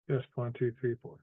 Yes, 1, 2, 3, 4.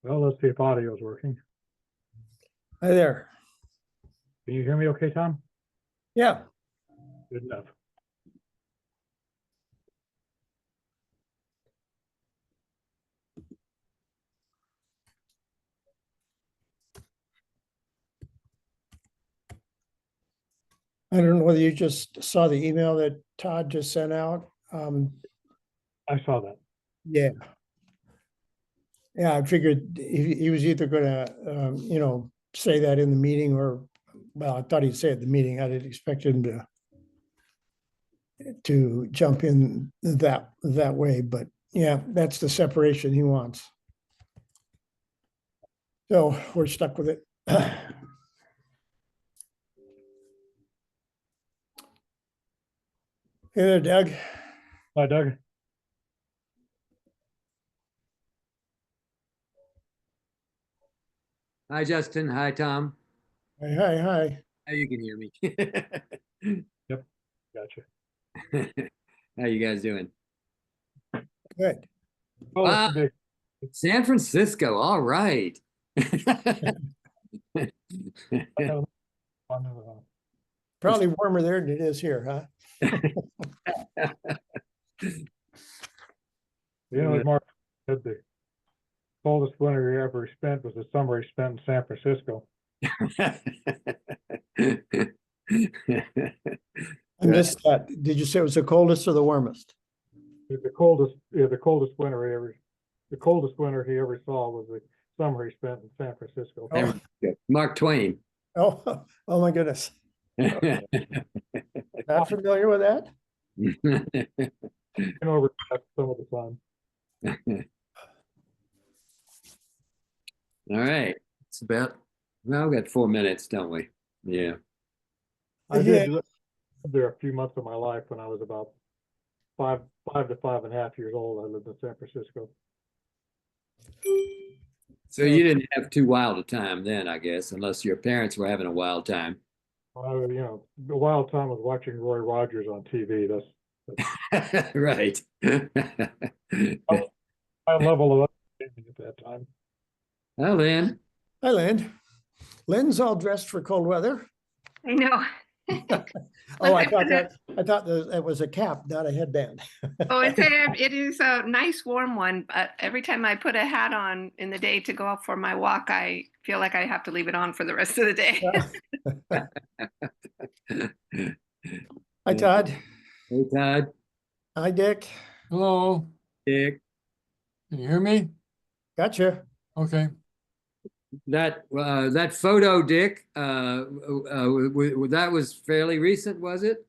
Well, let's see if audio is working. Hi there. Can you hear me okay, Tom? Yeah, Good enough. I don't know whether you just saw the email that Todd just sent out. I saw that. Yeah. Yeah, I figured he was either gonna, say that in the meeting or, well, I thought he'd say it at the meeting. I didn't expect him to jump in that way, but yeah, that's the separation he wants. So we're stuck with it. Hey there, Doug. Hi, Doug. Hi, Justin. Hi, Tom. Hi. How you can hear me. Yep, gotcha. How you guys doing? Good. Oh, Wow. it's big. San Francisco, all right. I have fun, Probably warmer there than it is here, huh? as Mark said, the coldest winter he ever spent was the summer he spent in San Francisco. I missed that. Did you say it was the coldest or the warmest? The coldest, yeah, the coldest winter he ever saw was the summer he spent in San Francisco. Oh, Mark Twain. oh, oh my goodness. Not familiar with that? And over some of the sun. All right. It's about, well, we got 4 minutes, don't we? Yeah. I Yeah. did live there a few months of my life when I was about five to 5.5 years old. I lived in San Francisco. So you didn't have too wild a time then, I guess, unless your parents were having a wild time. The wild time was watching Roy Rogers on TV. That's Right. my level of understanding at that time. Well, then, Hi, Lynn. Lynn's all dressed for cold weather. I know. Oh, I thought that was a cap, not a headband. Oh, it is a nice warm one, but every time I put a hat on in the day to go out for my walk, I feel like I have to leave it on for the rest of the day. Hi, Todd. hey, Todd, Hi, Dick. Hello, Dick, can you hear me? Gotcha. Okay, that photo, Dick, that was fairly recent, was it?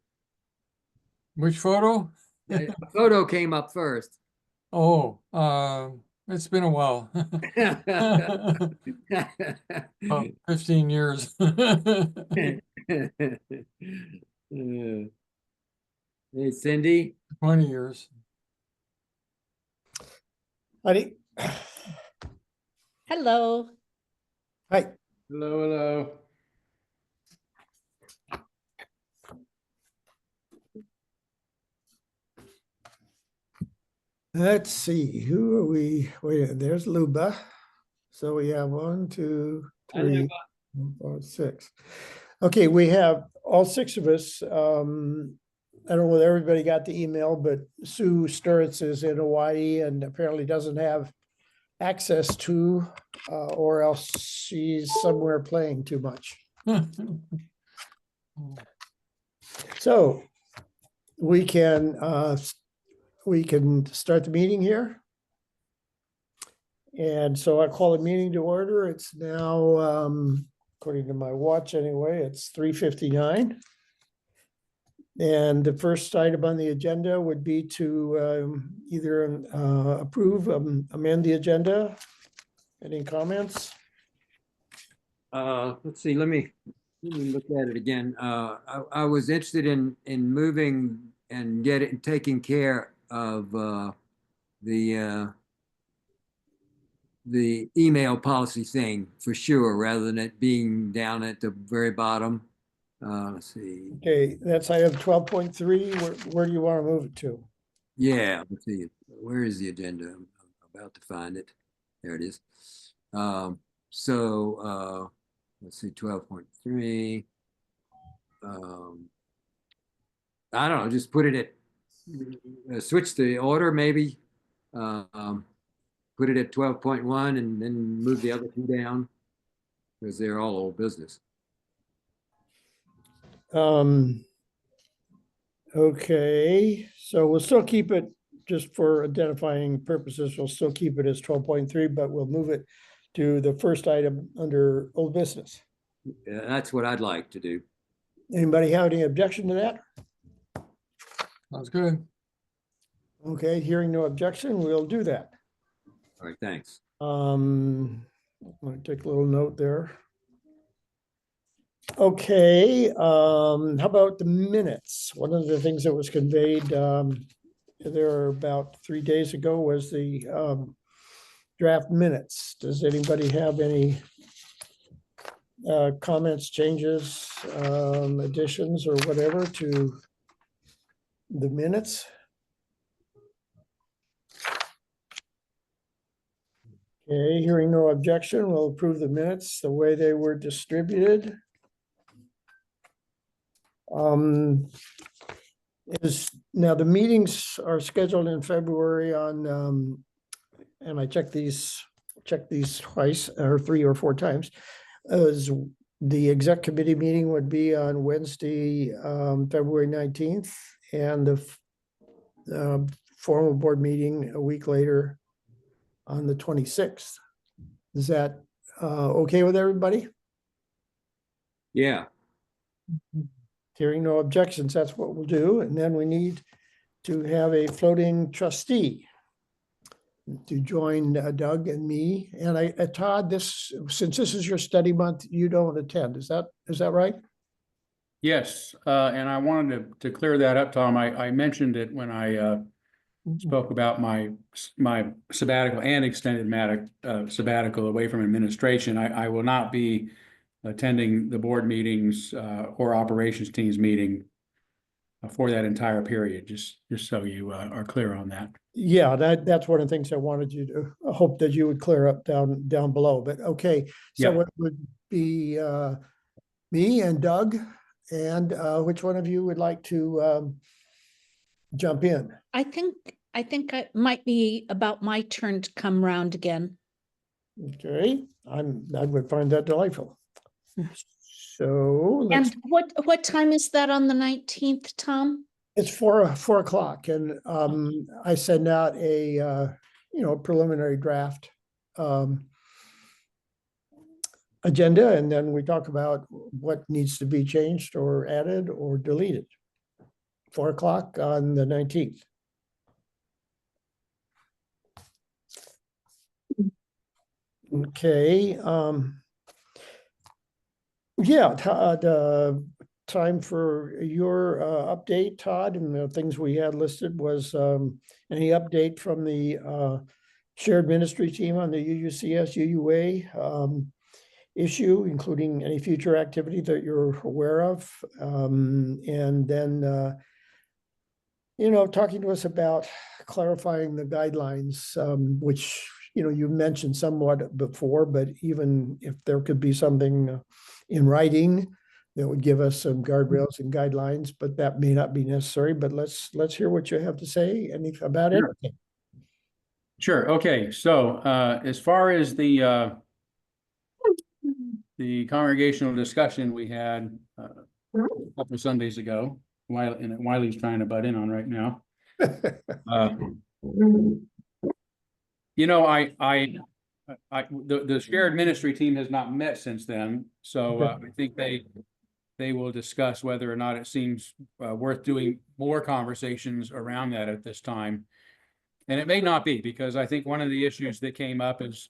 which photo? A photo came up first. Oh, it's been a while. About 15 years. Hey, Cindy. 20 years. Honey. Hello. Hi. Hello, hello. Let's see, who are we? Wait, there's Luba. So we have 1, 2, 3, 4, 6. Okay, we have all 6 of us. I don't know whether everybody got the email, but Sue Sturritz is in Hawaii and apparently doesn't have access to, or else she's somewhere playing too much. So we can start the meeting here. And so I call the meeting to order. It's now, according to my watch anyway, it's 3:59. And the first item on the agenda would be to either approve, amend the agenda. Any comments? Let's see, let me look at it again. I was interested in moving and taking care of the email policy thing for sure, rather than it being down at the very bottom. Let's see. Okay, that's item 12.3. Where do you want to move it to? Yeah, let's see. Where is the agenda? I'm about to find it. There it is. Let's see, 12.3. I don't know, just put it at, switch the order maybe. Put it at 12.1 and then move the other 2 down because they're all old business. Okay, so we'll still keep it, just for identifying purposes, we'll still keep it as 12.3, but we'll move it to the first item under old business. Yeah, that's what I'd like to do. Anybody have any objection to that? Sounds good. Okay, hearing no objection, we'll do that. All right, thanks. I'm gonna take a little note there. Okay, how about the minutes? One of the things that was conveyed there about 3 days ago was the draft minutes. Does anybody have any comments, changes, additions, or whatever to the minutes? Okay, hearing no objection, we'll approve the minutes the way they were distributed. Now the meetings are scheduled in February on, and I checked these twice or 3 or 4 times. As the exec committee meeting would be on Wednesday, February 19th, and the formal board meeting a week later on the 26th. Is that okay with everybody? Yeah, Hearing no objections, that's what we'll do. And then we need to have a floating trustee to join Doug and me. And Todd, since this is your study month, you don't attend. Is that right? Yes, and I wanted to clear that up, Tom. I mentioned it when I spoke about my sabbatical and extended sabbatical away from administration. I will not be attending the board meetings or operations teams meeting for that entire period, just so you are clear on that. Yeah, that's one of the things I wanted you to, I hope that you would clear up down below, but okay. So Yeah. it would be me and Doug, and which one of you would like to jump in? I think it might be about my turn to come round again. Okay, I would find that delightful. So let's, And what time is that on the 19th, Tom? it's 4 o'clock, and I send out a preliminary draft agenda, and then we talk about what needs to be changed or added or deleted. 4 o'clock on the 19th. Okay, yeah, time for your update, Todd, and the things we had listed was any update from the shared ministry team on the UUCS UUA issue, including any future activity that you're aware of, and then talking to us about clarifying the guidelines, which you mentioned somewhat before, but even if there could be something in writing that would give us some guardrails and guidelines, but that may not be necessary. But let's hear what you have to say about it. Sure. Okay. So as far as the congregational discussion we had a couple of Sundays ago, Wiley's trying to butt in on right now. The shared ministry team has not met since then, so I think they will discuss whether or not it seems worth doing more conversations around that at this time. And it may not be, because I think one of the issues that came up is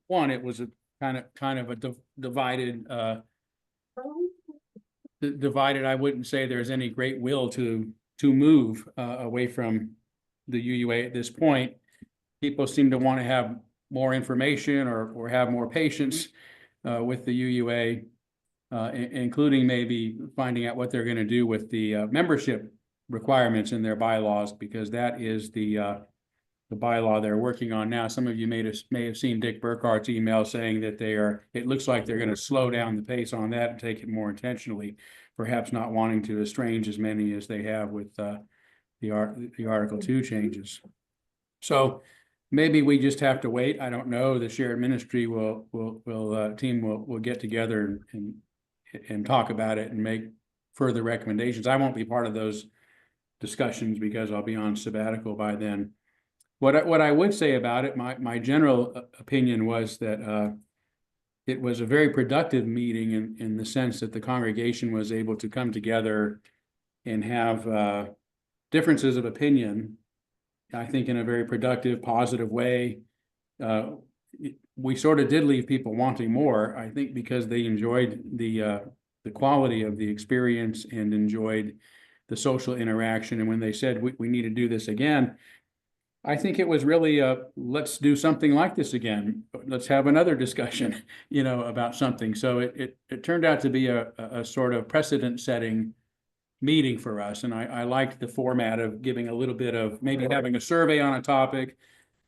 one, it was a kind of a divided. I wouldn't say there's any great will to move away from the UUA at this point. People seem to want to have more information or have more patience with the UUA, including maybe finding out what they're going to do with the membership requirements in their bylaws, because that is the bylaw they're working on now. Some of you may have seen Dick Burkhart's email saying that it looks like they're going to slow down the pace on that and take it more intentionally, perhaps not wanting to estrange as many as they have with the Article 2 changes. So maybe we just have to wait. I don't know. The shared ministry team will get together and talk about it and make further recommendations. I won't be part of those discussions because I'll be on sabbatical by then. What I would say about it, my general opinion was that it was a very productive meeting in the sense that the congregation was able to come together and have differences of opinion, I think, in a very productive, positive way. We sort of did leave people wanting more, I think, because they enjoyed the quality of the experience and enjoyed the social interaction. And when they said we need to do this again, I think it was really let's do something like this again. Let's have another discussion, about something. So it turned out to be a sort of precedent-setting meeting for us. And I liked the format of giving a little bit of maybe having a survey on a topic,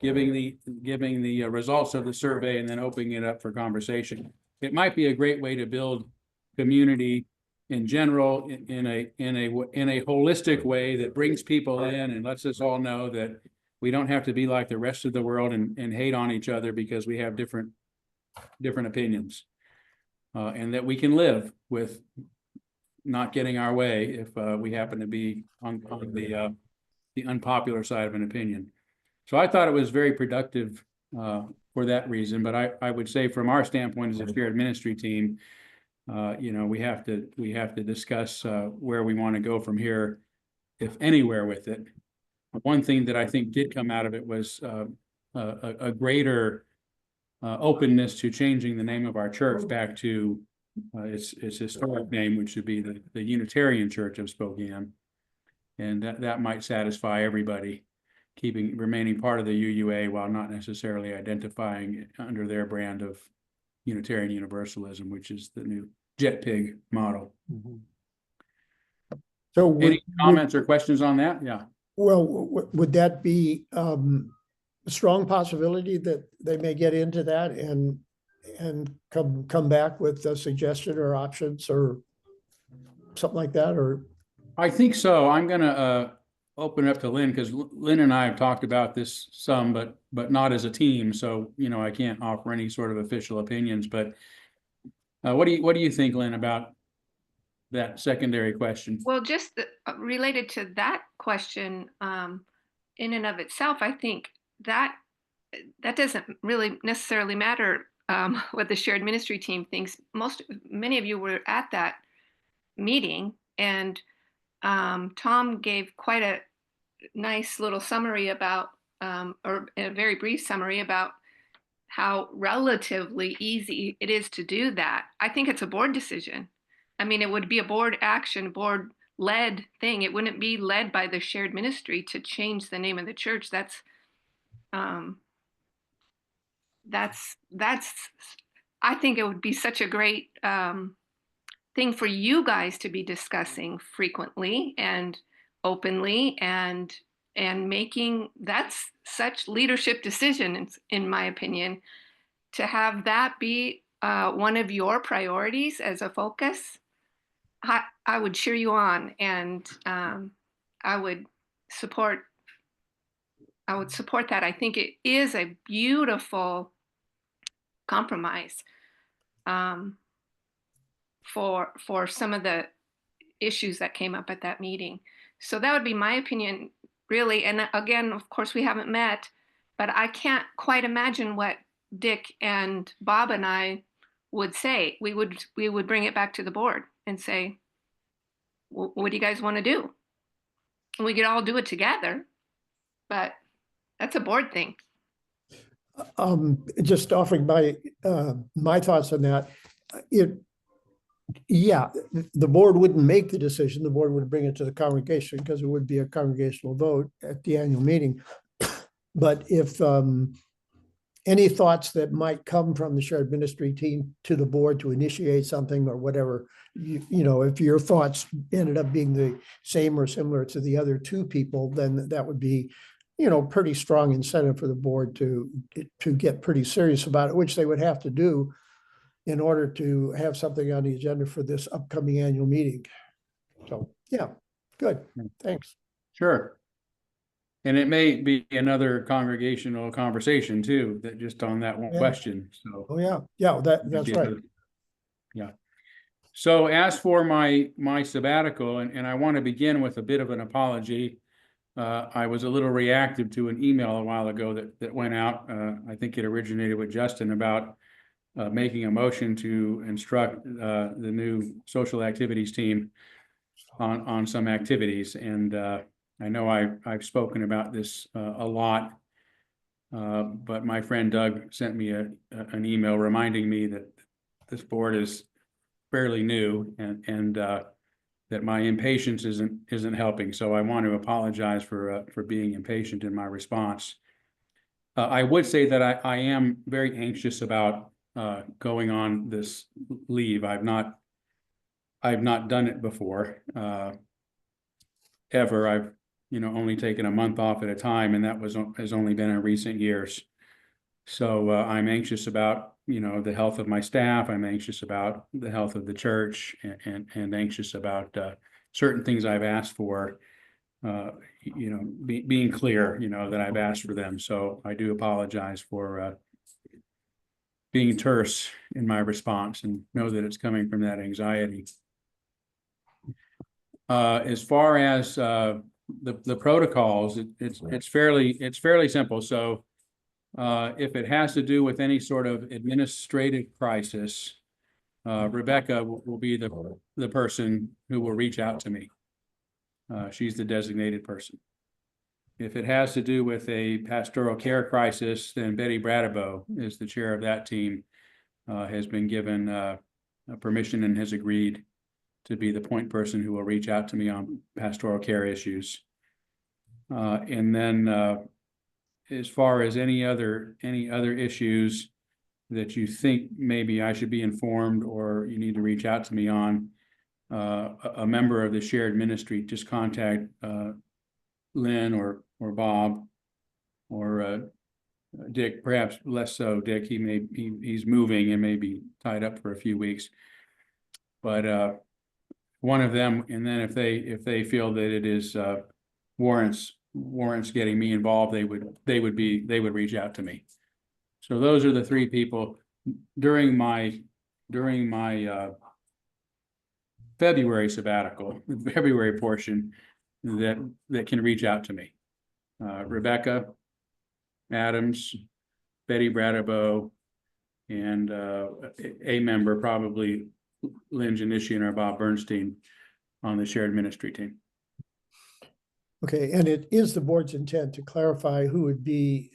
giving the results of the survey and then opening it up for conversation. It might be a great way to build community in general, in a holistic way that brings people in and lets us all know that we don't have to be like the rest of the world and hate on each other because we have different opinions. And that we can live with not getting our way if we happen to be on the unpopular side of an opinion. So I thought it was very productive for that reason, but I would say from our standpoint as a shared ministry team, you know, we have to discuss where we want to go from here, if anywhere with it. One thing that I think did come out of it was a greater openness to changing the name of our church back to its historic name, which should be the Unitarian Church of Spokane. And that might satisfy everybody, remaining part of the UUA while not necessarily identifying under their brand of Unitarian Universalism, which is the new JetPig model. So Any comments or questions on that? Yeah. well, would that be a strong possibility that they may get into that and come back with a suggestion or options or something like that? Or I think so. I'm gonna open it up to Lynn, because Lynn and I have talked about this some, but not as a team. So, you know, I can't offer any sort of official opinions, but what do you think, Lynn, about that secondary question? Well, just related to that question, in and of itself, I think that doesn't really necessarily matter what the shared ministry team thinks. Many of you were at that meeting, and Tom gave quite a nice little summary about, or a very brief summary about how relatively easy it is to do that. I think it's a board decision. I mean, it would be a board action, board led thing. It wouldn't be led by the shared ministry to change the name of the church. That's I think it would be such a great thing for you guys to be discussing frequently and openly, and making, that's such leadership decisions, in my opinion, to have that be one of your priorities as a focus. I would cheer you on, and I would support that. I think it is a beautiful compromise for some of the issues that came up at that meeting. So that would be my opinion, really. And again, of course, we haven't met, but I can't quite imagine what Dick and Bob and I would say. We would bring it back to the board and say, what do you guys want to do? And we could all do it together, but that's a board thing. just offering my thoughts on that. Yeah, the board wouldn't make the decision. The board would bring it to the congregation because it would be a congregational vote at the annual meeting. But if any thoughts that might come from the shared ministry team to the board to initiate something or whatever, you know, if your thoughts ended up being the same or similar to the other two people, then that would be, you know, pretty strong incentive for the board to get pretty serious about it, which they would have to do in order to have something on the agenda for this upcoming annual meeting. So, yeah, good, thanks. Sure. And it may be another congregational conversation too, that just on that one Yeah. question, so. Oh, yeah, that's right. Yeah. So as for my sabbatical, and I want to begin with a bit of an apology. I was a little reactive to an email a while ago that went out. I think it originated with Justin about making a motion to instruct the new social activities team on some activities. And I know I've spoken about this a lot, but my friend Doug sent me an email reminding me that this board is fairly new and that my impatience isn't helping. So I want to apologize for being impatient in my response. I would say that I am very anxious about going on this leave. I've not done it before, ever. only taken a month off at a time, and that has only been in recent years. So I'm anxious about, the health of my staff. I'm anxious about the health of the church, and anxious about certain things I've asked for, being clear, that I've asked for them. So I do apologize for being terse in my response, and know that it's coming from that anxiety. As far as the protocols, it's fairly simple. So if it has to do with any sort of administrative crisis, Rebecca will be the person who will reach out to me. She's the designated person. If it has to do with a pastoral care crisis, then Betty Bradabo is the chair of that team, has been given permission and has agreed to be the point person who will reach out to me on pastoral care issues. And then as far as any other issues that you think maybe I should be informed or you need to reach out to me on, a member of the shared ministry, just contact Lynn or Bob or Dick, perhaps less so Dick. He's moving and may be tied up for a few weeks, but one of them. And then if they feel that it is warrants getting me involved, they would reach out to me. So those are the three people during my February sabbatical, February portion, that can reach out to me. Rebecca Adams, Betty Bradabo, and a member, probably Lynn Janishian or Bob Bernstein, on the shared ministry team. Okay, and it is the board's intent to clarify who would be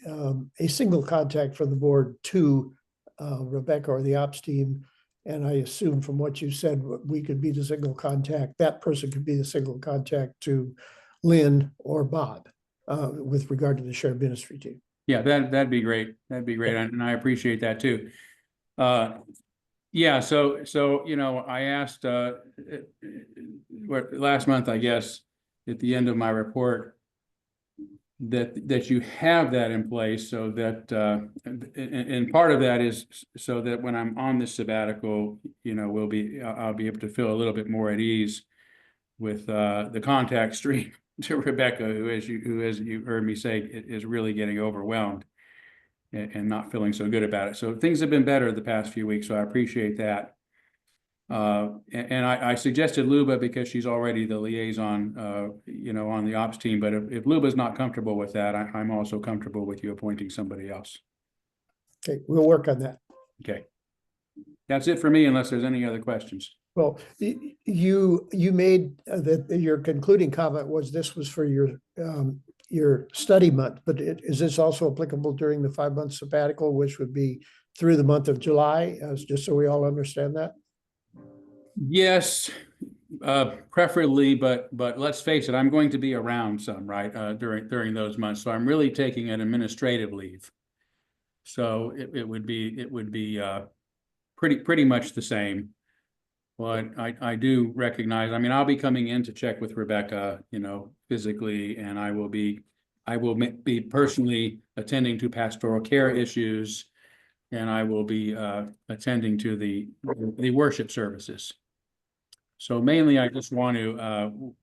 a single contact for the board to Rebecca or the ops team. And I assume from what you said, we could be the single contact. That person could be the single contact to Lynn or Bob with regard to the shared ministry team. Yeah, that'd be great. That'd be great, and I appreciate that too. Yeah, so I asked last month, I guess, at the end of my report, that you have that in place, so that and part of that is so that when I'm on this sabbatical, I'll be able to feel a little bit more at ease with the contact stream to Rebecca, who as you heard me say, is really getting overwhelmed and not feeling so good about it. So things have been better the past few weeks, so I appreciate that. And I suggested Luba because she's already the liaison, on the ops team. But if Luba's not comfortable with that, I'm also comfortable with you appointing somebody else. Okay, we'll work on that. Okay. That's it for me, unless there's any other questions. Well, you made that your concluding comment was this was for your study month, but is this also applicable during the 5-month sabbatical, which would be through the month of July, just so we all understand that? Yes, preferably, but let's face it, I'm going to be around some, right, during those months. So I'm really taking an administrative leave. So it would be pretty much the same. But I do recognize, I'll be coming in to check with Rebecca, physically, and I will be personally attending to pastoral care issues, and I will be attending to the worship services. So mainly, I just want to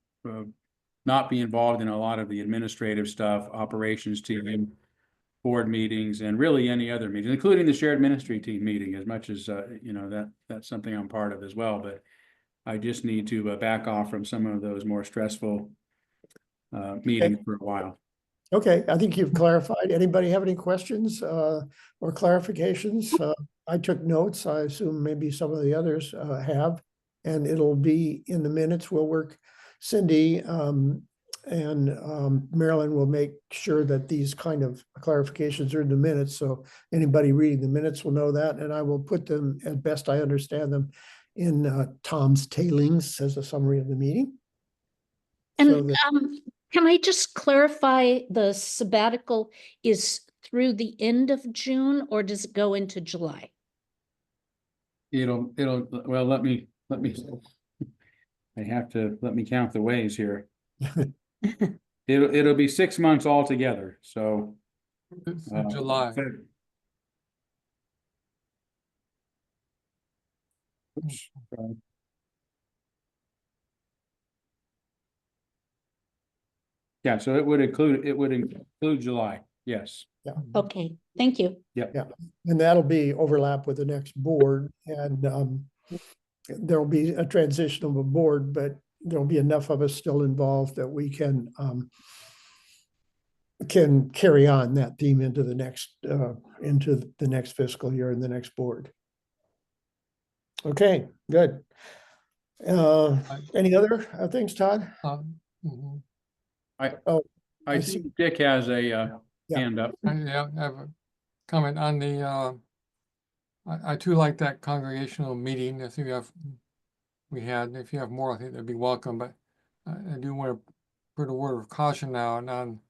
not be involved in a lot of the administrative stuff, operations team, board meetings, and really any other meetings, including the shared ministry team meeting, as much as, that's something I'm part of as well. But I just need to back off from some of those more stressful meetings for a while. Okay, I think you've clarified. Anybody have any questions or clarifications? I took notes. I assume maybe some of the others have, and it'll be in the minutes. We'll work, Cindy and Marilyn will make sure that these kind of clarifications are in the minutes. So anybody reading the minutes will know that, and I will put them, as best I understand them, in Tom's tailings as a summary of the meeting. And So that, can I just clarify, the sabbatical is through the end of June, or does it go into July? Well, let me I have to let me count the ways here. It'll be 6 months altogether, so. It's in July. Oops, sorry. Yeah, so it would include July, yes. Okay, thank you. And that'll be overlap with the next board, and there'll be a transition of a board, but there'll be enough of us still involved that we can carry on that theme into the next fiscal year and the next board. Okay, good. Any other things, Todd? Mhm. I I see see. Dick has a Yeah. hand up. I have a comment on the, I too like that congregational meeting. I think we had, if you have more, I think that'd be welcome, but I do want to put a word of caution now on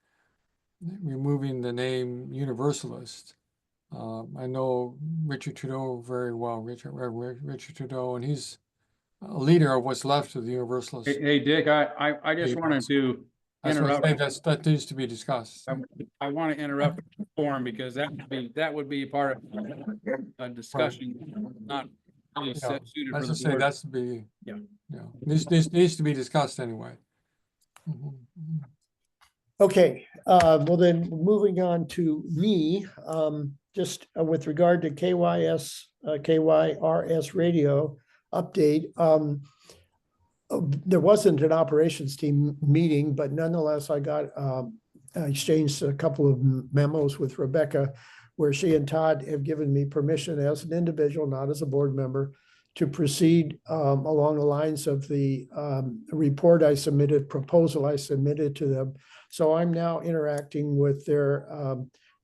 removing the name Universalist. I know Richard Trudeau very well, Richard Trudeau, and he's a leader of what's left of the Universalist. Hey, Dick, I just wanted to That's what I interrupt. say, that needs to be discussed. I want to interrupt the forum because that would be part of a discussion, not really Yeah, suited for let's the just say board. that's to be, Yeah. needs to be discussed anyway. Mhm, mhm. Okay, well then, moving on to me, just with regard to KYRS radio update. There wasn't an operations team meeting, but nonetheless, I exchanged a couple of memos with Rebecca where she and Todd have given me permission as an individual, not as a board member, to proceed along the lines of the proposal I submitted to them. So I'm now interacting with their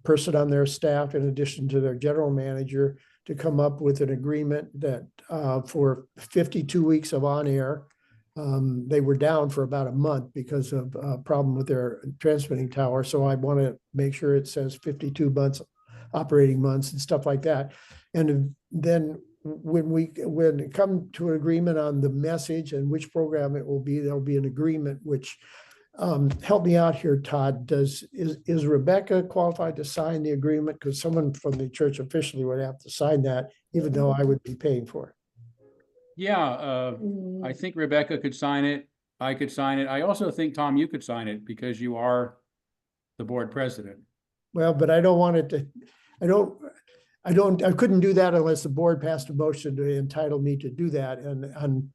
person on their staff, in addition to their general manager, to come up with an agreement that for 52 weeks of on air. They were down for about a month because of a problem with their transmitting tower. So I want to make sure it says 52 months, operating months and stuff like that. And then when it come to an agreement on the message and which program it will be, there'll be an agreement which, help me out here, Todd. Is Rebecca qualified to sign the agreement? Because someone from the church officially would have to sign that, even though I would be paying for it. Yeah, I think Rebecca could sign it. I could sign it. I also think, Tom, you could sign it because you are the board president. Well, but I don't want it to, I couldn't do that unless the board passed a motion to entitle me to do that. And I'm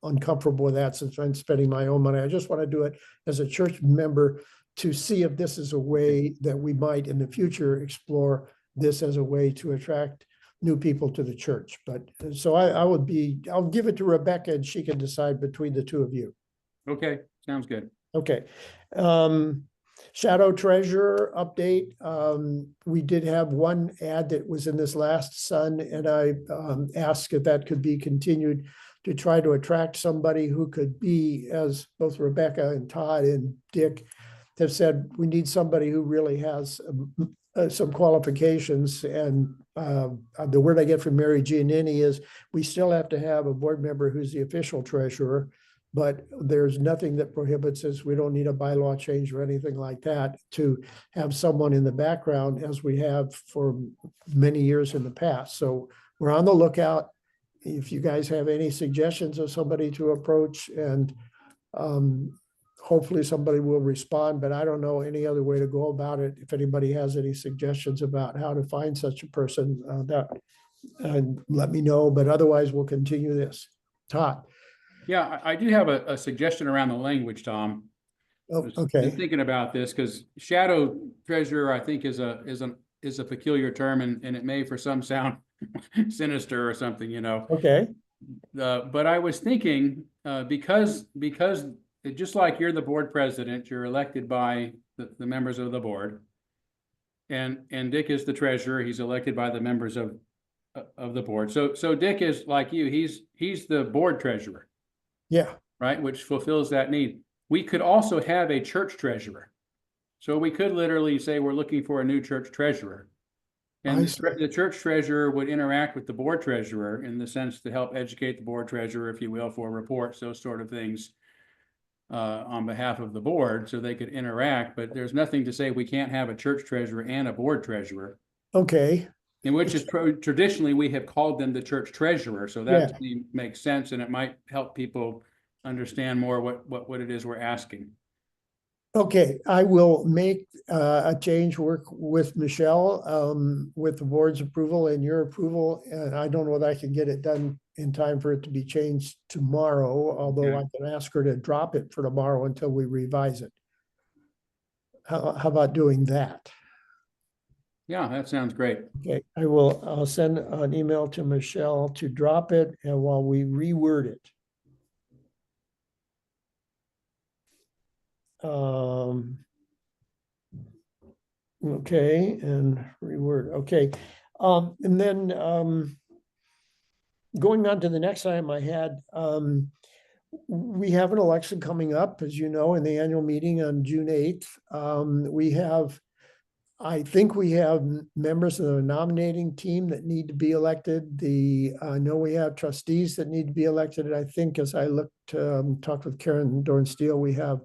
uncomfortable with that since I'm spending my own money. I just want to do it as a church member to see if this is a way that we might in the future explore this as a way to attract new people to the church. But so I'll give it to Rebecca and she can decide between the two of you. Okay, sounds good. Okay. Shadow Treasurer update. We did have one ad that was in this last Sun, and I asked if that could be continued to try to attract somebody who could be, as both Rebecca and Todd and Dick have said, we need somebody who really has some qualifications. And the word I get from Mary Giannini is we still have to have a board member who's the official treasurer, but there's nothing that prohibits us. We don't need a bylaw change or anything like that to have someone in the background as we have for many years in the past. So we're on the lookout. If you guys have any suggestions of somebody to approach, and hopefully somebody will respond, but I don't know any other way to go about it. If anybody has any suggestions about how to find such a person, let me know, but otherwise we'll continue this. Todd. Yeah, I do have a suggestion around the language, Tom. Oh, Been okay. thinking about this because shadow treasurer, I think, is a peculiar term, and it may for some sound sinister or something, you know. Okay. But I was thinking, because just like you're the board president, you're elected by the members of the board. And Dick is the treasurer, he's elected by the members of the board. So Dick is like you, he's the board treasurer. Yeah. Right, which fulfills that need. We could also have a church treasurer. So we could literally say we're looking for a new church treasurer. And the church treasurer would interact with the board treasurer in the sense to help educate the board treasurer, if you will, for reports, those sort of things. on behalf of the board so they could interact, but there's nothing to say we can't have a church treasurer and a board treasurer. Okay, In which is traditionally, we have called them the church treasurer, so Yeah. that to me makes sense, and it might help people understand more what it is we're asking. okay, I will make a change, work with Michelle, with the board's approval and your approval. And I don't know whether I can get it done in time for it to be changed tomorrow, although I can ask her to drop it for tomorrow until we revise it. How about doing that? Yeah, that sounds great. Okay, I'll send an email to Michelle to drop it and while we reword it. Okay, and reword, okay. And then, going on to the next item I had, we have an election coming up, as you know, in the annual meeting on June 8th. I think we have members of the nominating team that need to be elected. I know we have trustees that need to be elected. And I think as I talked with Karen Dorn-Steele, we have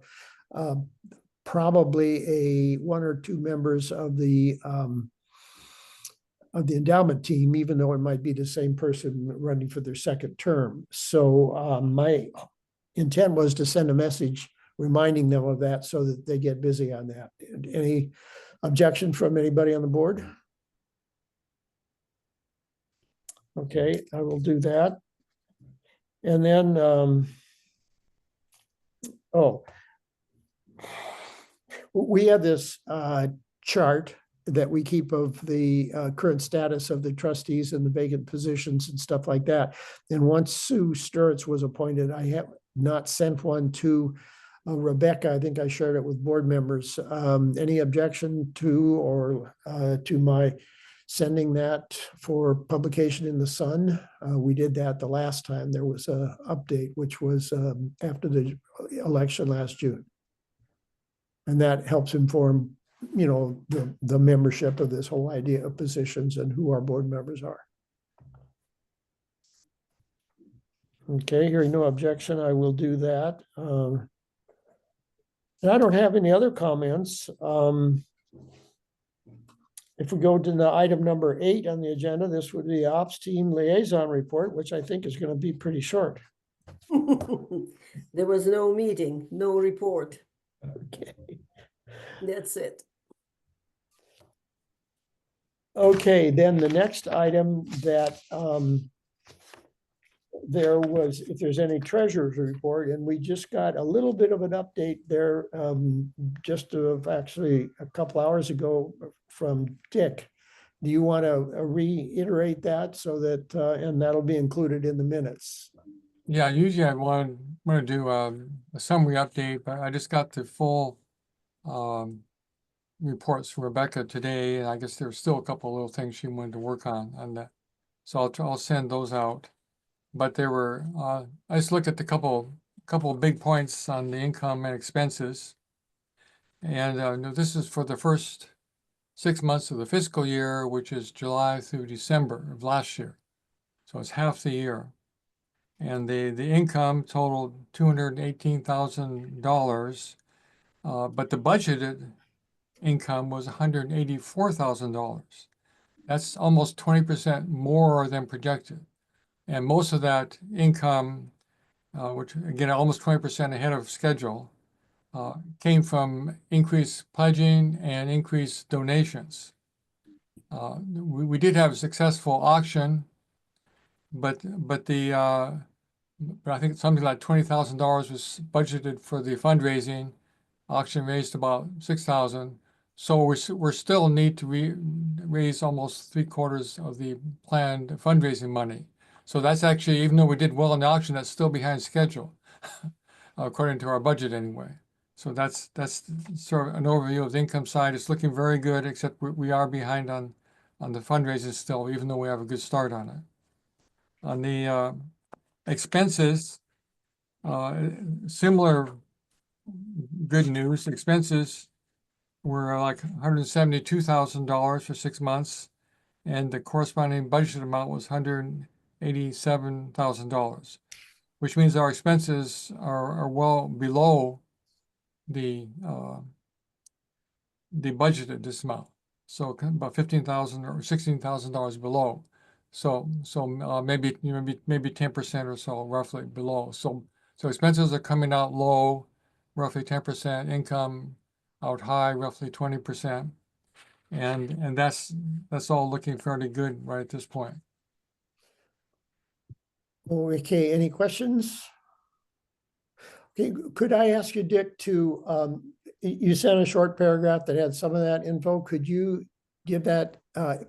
probably one or two members of the endowment team, even though it might be the same person running for their second term. So my intent was to send a message reminding them of that so that they get busy on that. Any objection from anybody on the board? Okay, I will do that. And then, we have this chart that we keep of the current status of the trustees and the vacant positions and stuff like that. And once Sue Sturts was appointed, I have not sent one to Rebecca. I think I shared it with board members. Any objection to or to my sending that for publication in the Sun? We did that the last time there was a update, which was after the election last June. And that helps inform, the membership of this whole idea of positions and who our board members are. Okay, hearing no objection, I will do that. And I don't have any other comments. If we go to the item number 8 on the agenda, this would be the ops team liaison report, which I think is going to be pretty short. There was no meeting, no report. Okay. That's it. Okay, then the next item that there was, if there's any treasurer's report, and we just got a little bit of an update there just actually a couple hours ago from Dick. Do you want to reiterate that so that, and that'll be included in the minutes? Yeah, usually I want to do a summary update, but I just got the full reports from Rebecca today, and I guess there's still a couple of little things she wanted to work on that. So I'll send those out. But there were, I just looked at the couple of big points on the income and expenses. And this is for the first 6 months of the fiscal year, which is July through December of last year. So it's half the year. And the income totaled $218,000, but the budgeted income was $184,000. That's almost 20% more than projected. And most of that income, which again, almost 20% ahead of schedule, came from increased pledging and increased donations. We did have a successful auction, but I think something like $20,000 was budgeted for the fundraising. Auction raised about $6,000. So we're still need to raise almost 3/4 of the planned fundraising money. So that's actually, even though we did well in the auction, that's still behind schedule, according to our budget anyway. So that's sort of an overview of the income side. It's looking very good, except we are behind on the fundraising still, even though we have a good start on it. On the expenses, similar good news. Expenses were like $172,000 for 6 months, and the corresponding budget amount was $187,000. which means our expenses are well below the budgeted this amount. So about $15,000 or $16,000 below. So maybe 10% or so roughly below. So expenses are coming out low, roughly 10%, income out high, roughly 20%. And that's all looking fairly good right at this point. Okay, any questions? Okay, could I ask you, Dick, to, you sent a short paragraph that had some of that info. Could you give that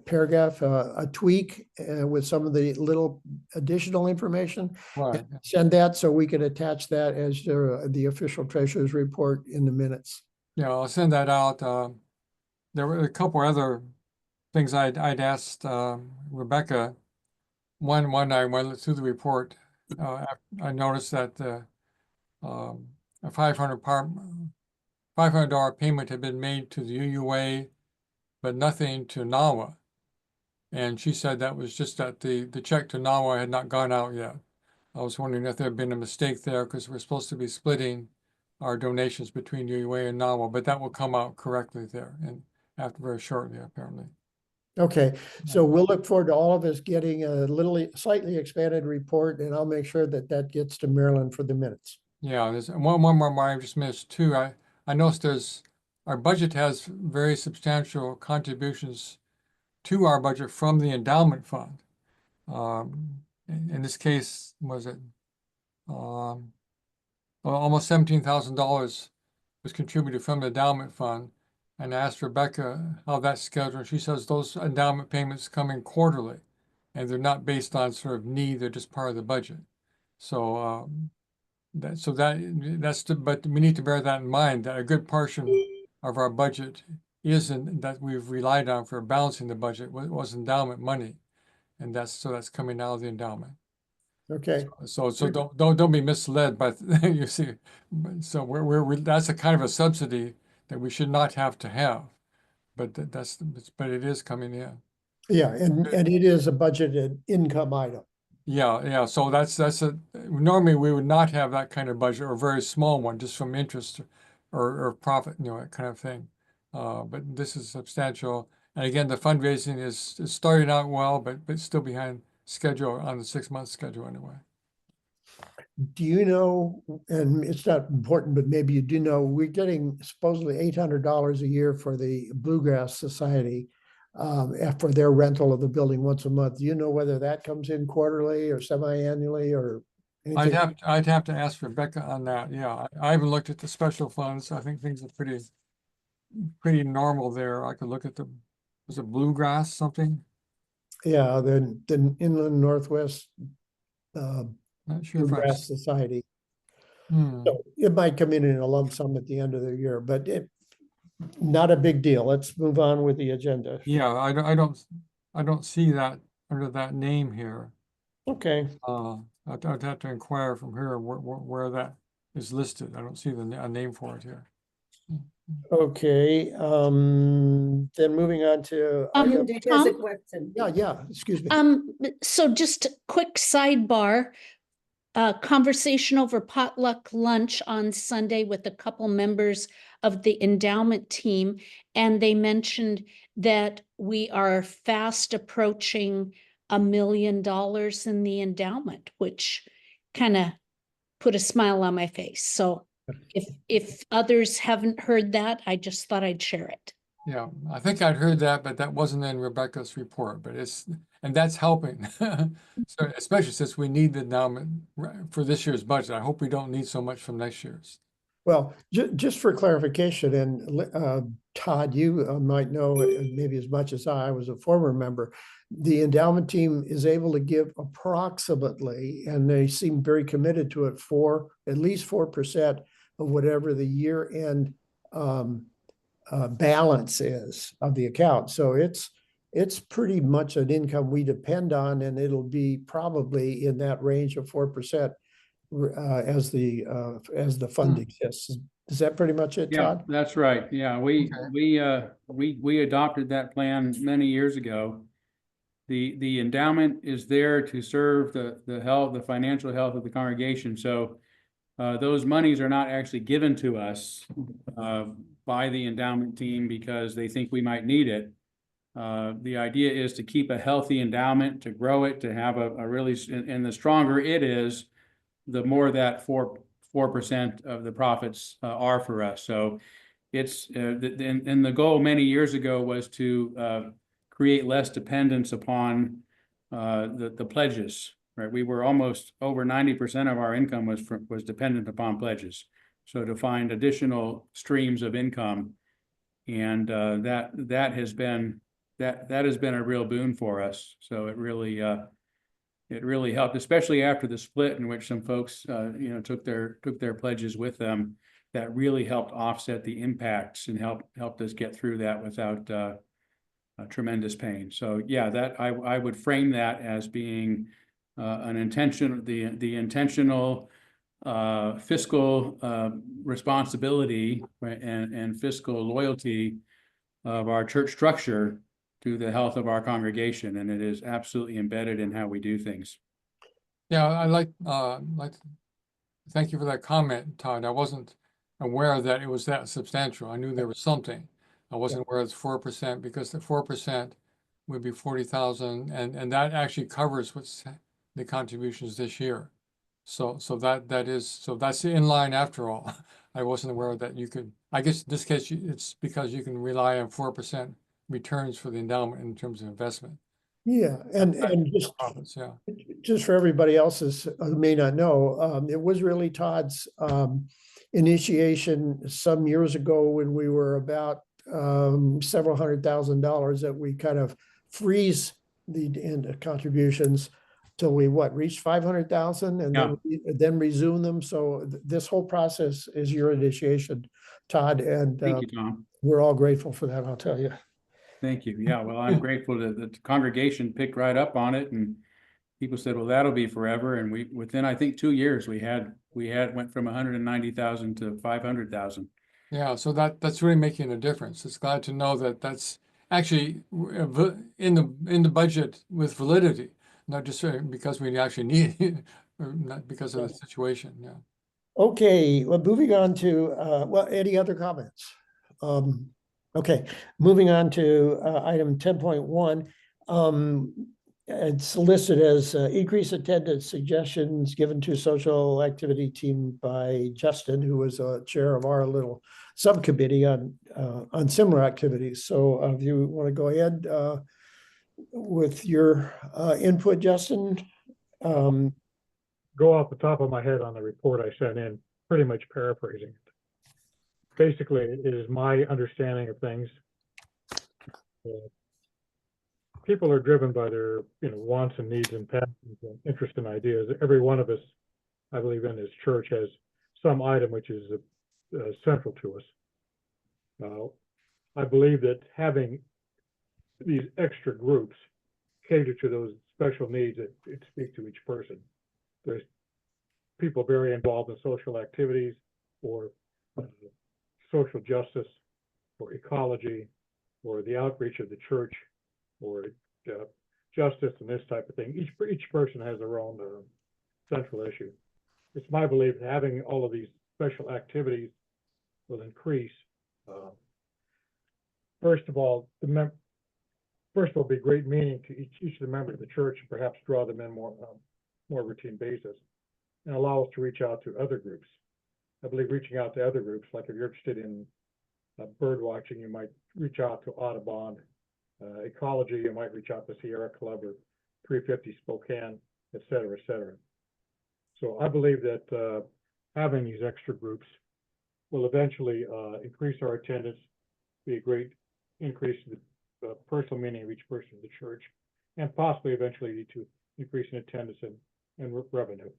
paragraph a tweak with some of the little additional information? Right. Send that so we can attach that as the official treasurer's report in the minutes. Yeah, I'll send that out. There were a couple other things I'd asked Rebecca. One I went through the report. I noticed that a $500 payment had been made to the UUA, but nothing to NAWA. And she said that was just that the check to NAWA had not gone out yet. I was wondering if there had been a mistake there because we're supposed to be splitting our donations between UUA and NAWA, but that will come out correctly there and after very shortly, apparently. Okay, so we'll look forward to all of us getting a slightly expanded report, and I'll make sure that that gets to Maryland for the minutes. Yeah, there's one more I just missed too. I noticed our budget has very substantial contributions to our budget from the endowment fund. In this case, was it almost $17,000 was contributed from the endowment fund. And I asked Rebecca how that's scheduled. She says those endowment payments come in quarterly, and they're not based on sort of need; they're just part of the budget. So but we need to bear that in mind that a good portion of our budget that we've relied on for balancing the budget was endowment money, and that's coming out of the endowment. Okay. So don't be misled by you see. So we're that's a kind of a subsidy that we should not have to have, but but it is coming in. Yeah, and it is a budgeted income item. Yeah. So that's normally we would not have that kind of budget or a very small one just from interest or profit, that kind of thing. But this is substantial. And again, the fundraising is starting out well, but still behind schedule on the 6-month schedule anyway. Do you know, and it's not important, but maybe you do know, we're getting supposedly $800 a year for the Bluegrass Society for their rental of the building once a month. Do you know whether that comes in quarterly or semi-annually or anything? I'd have to ask Rebecca on that. Yeah, I haven't looked at the special funds. I think things are pretty normal there. I could look at was it Bluegrass something? Yeah, the Inland Northwest Not sure if Bluegrass Society. Hmm. So it might come in a lump sum at the end of the year, but not a big deal. Let's move on with the agenda. Yeah, I don't see that under that name here. Okay. I'd have to inquire from her where that is listed. I don't see a name for it here. Okay, then moving on to. Dick has a Tom? question. Yeah, excuse me. So just a quick sidebar, conversation over potluck lunch on Sunday with a couple members of the endowment team. And they mentioned that we are fast approaching $1 million in the endowment, which kind of put a smile on my face. So if others haven't heard that, I just thought I'd share it. Yeah, I think I'd heard that, but that wasn't in Rebecca's report, and that's helping. So especially since we need the endowment for this year's budget. I hope we don't need so much from next year's. Well, just for clarification, and Todd, you might know maybe as much as I was a former member, the endowment team is able to give approximately, and they seem very committed to it, at least 4% of whatever the year-end balance is of the account. So it's pretty much an income we depend on, and it'll be probably in that range of 4% as the fund exists. Is that pretty much it, Yeah, Todd? that's right. Yeah, we adopted that plan many years ago. The endowment is there to serve the financial health of the congregation. So those monies are not actually given to us by the endowment team because they think we might need it. The idea is to keep a healthy endowment, to grow it, to have a really, and the stronger it is, the more that 4% of the profits are for us. So it's, and the goal many years ago was to create less dependence upon the pledges, right? We were almost over 90% of our income was dependent upon pledges. So to find additional streams of income, and that has been a real boon for us. So it really helped, especially after the split, in which some folks took their pledges with them. That really helped offset the impacts and helped us get through that without tremendous pain. So yeah, that I would frame that as being the intentional fiscal responsibility, right, and fiscal loyalty of our church structure to the health of our congregation, and it is absolutely embedded in how we do things. Yeah, I like thank you for that comment, Todd. I wasn't aware that it was that substantial. I knew there was something. I wasn't aware it's 4%, because the 4% would be 40,000, and that actually covers what's the contributions this year. So that's in line after all. I wasn't aware that you could. I guess in this case it's because you can rely on 4% returns for the endowment in terms of investment. Yeah, and just Profits, yeah. just for everybody else's who may not know, it was really Todd's initiation some years ago when we were about several $100,000 that we kind of freeze the contributions till we reached 500,000 and then resume them. So this whole process is your initiation, Todd, and Thank you, Tom. we're all grateful for that, I'll tell you. Thank you. Yeah, well, I'm grateful that the congregation picked right up on it, and people said, well, that'll be forever. And within, I think, 2 years, we went from 190,000 to 500,000. Yeah, so that's really making a difference. It's glad to know that that's actually in the budget with validity, not just because we actually need it, or not because of the situation. Yeah. Okay, well, moving on to, any other comments? Okay, moving on to item 10.1. It's listed as increase attendance suggestions given to social activity team by Justin, who was chair of our little subcommittee on similar activities. So if you want to go ahead with your input, Justin. Go off the top of my head on the report I sent in, pretty much paraphrasing it. Basically, it is my understanding of things. People are driven by their wants and needs and passions and interest and ideas. Every one of us, I believe, in this church has some item which is central to us. I believe that having these extra groups cater to those special needs that speak to each person. There's people very involved in social activities or social justice or ecology or the outreach of the church or justice and this type of thing. Each person has their own central issue. It's my belief that having all of these special activities will increase. First of all, be great meaning to each of the members of the church, and perhaps draw them in more routine basis, and allow us to reach out to other groups. I believe reaching out to other groups, like if you're interested in bird watching, you might reach out to Audubon. Ecology, you might reach out to Sierra Club or 350 Spokane, et cetera, et cetera. So I believe that having these extra groups will eventually increase our attendance, be a great increase in the personal meaning of each person in the church, and possibly eventually lead to increase in attendance and revenue.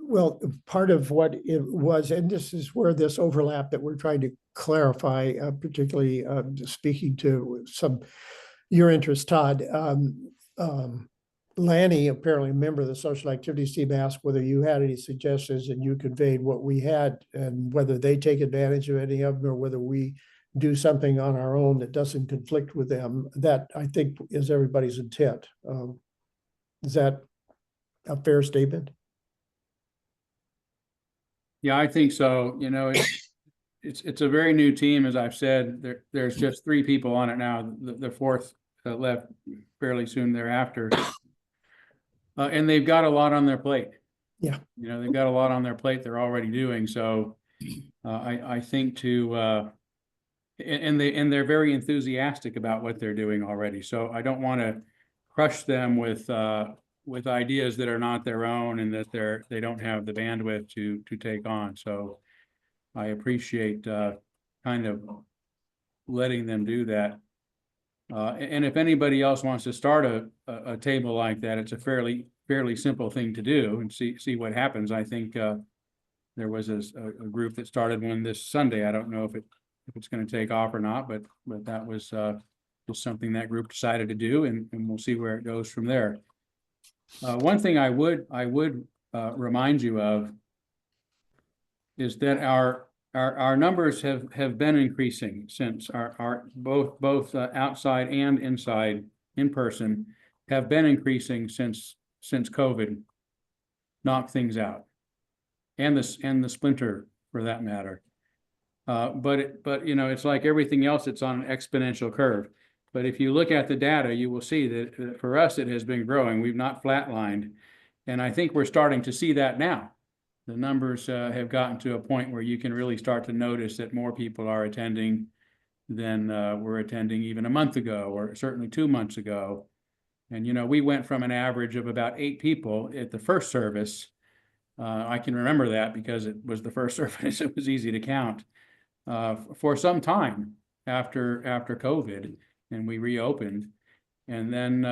Well, part of what it was, and this is where this overlap that we're trying to clarify, particularly speaking to some your interest, Todd. Lanny, apparently a member of the social activities team, asked whether you had any suggestions, and you conveyed what we had, and whether they take advantage of any of them or whether we do something on our own that doesn't conflict with them. That I think is everybody's intent. Is that a fair statement? Yeah, I think so. You know, it's a very new team, as I've said. There's just 3 people on it now. The fourth left fairly soon thereafter. And they've got a lot on their plate. Yeah. You know, they've got a lot on their plate they're already doing. So I think and they're very enthusiastic about what they're doing already. So I don't want to crush them with ideas that are not their own and that they don't have the bandwidth to take on. So I appreciate kind of letting them do that. And if anybody else wants to start a table like that, it's a fairly simple thing to do and see what happens. I think there was a group that started one this Sunday. I don't know if it's going to take off or not, but that was just something that group decided to do, and we'll see where it goes from there. One thing I would remind you of is that our numbers have been increasing since our both outside and inside in person have been increasing since COVID knocked things out, and the splinter for that matter. But you know, it's like everything else, it's on an exponential curve. But if you look at the data, you will see that for us, it has been growing. We've not flatlined. And I think we're starting to see that now. The numbers have gotten to a point where you can really start to notice that more people are attending than were attending even a month ago, or certainly 2 months ago. And, you know, we went from an average of about 8 people at the first service. I can remember that because it was the first service. It was easy to count for some time after COVID, and we reopened. And then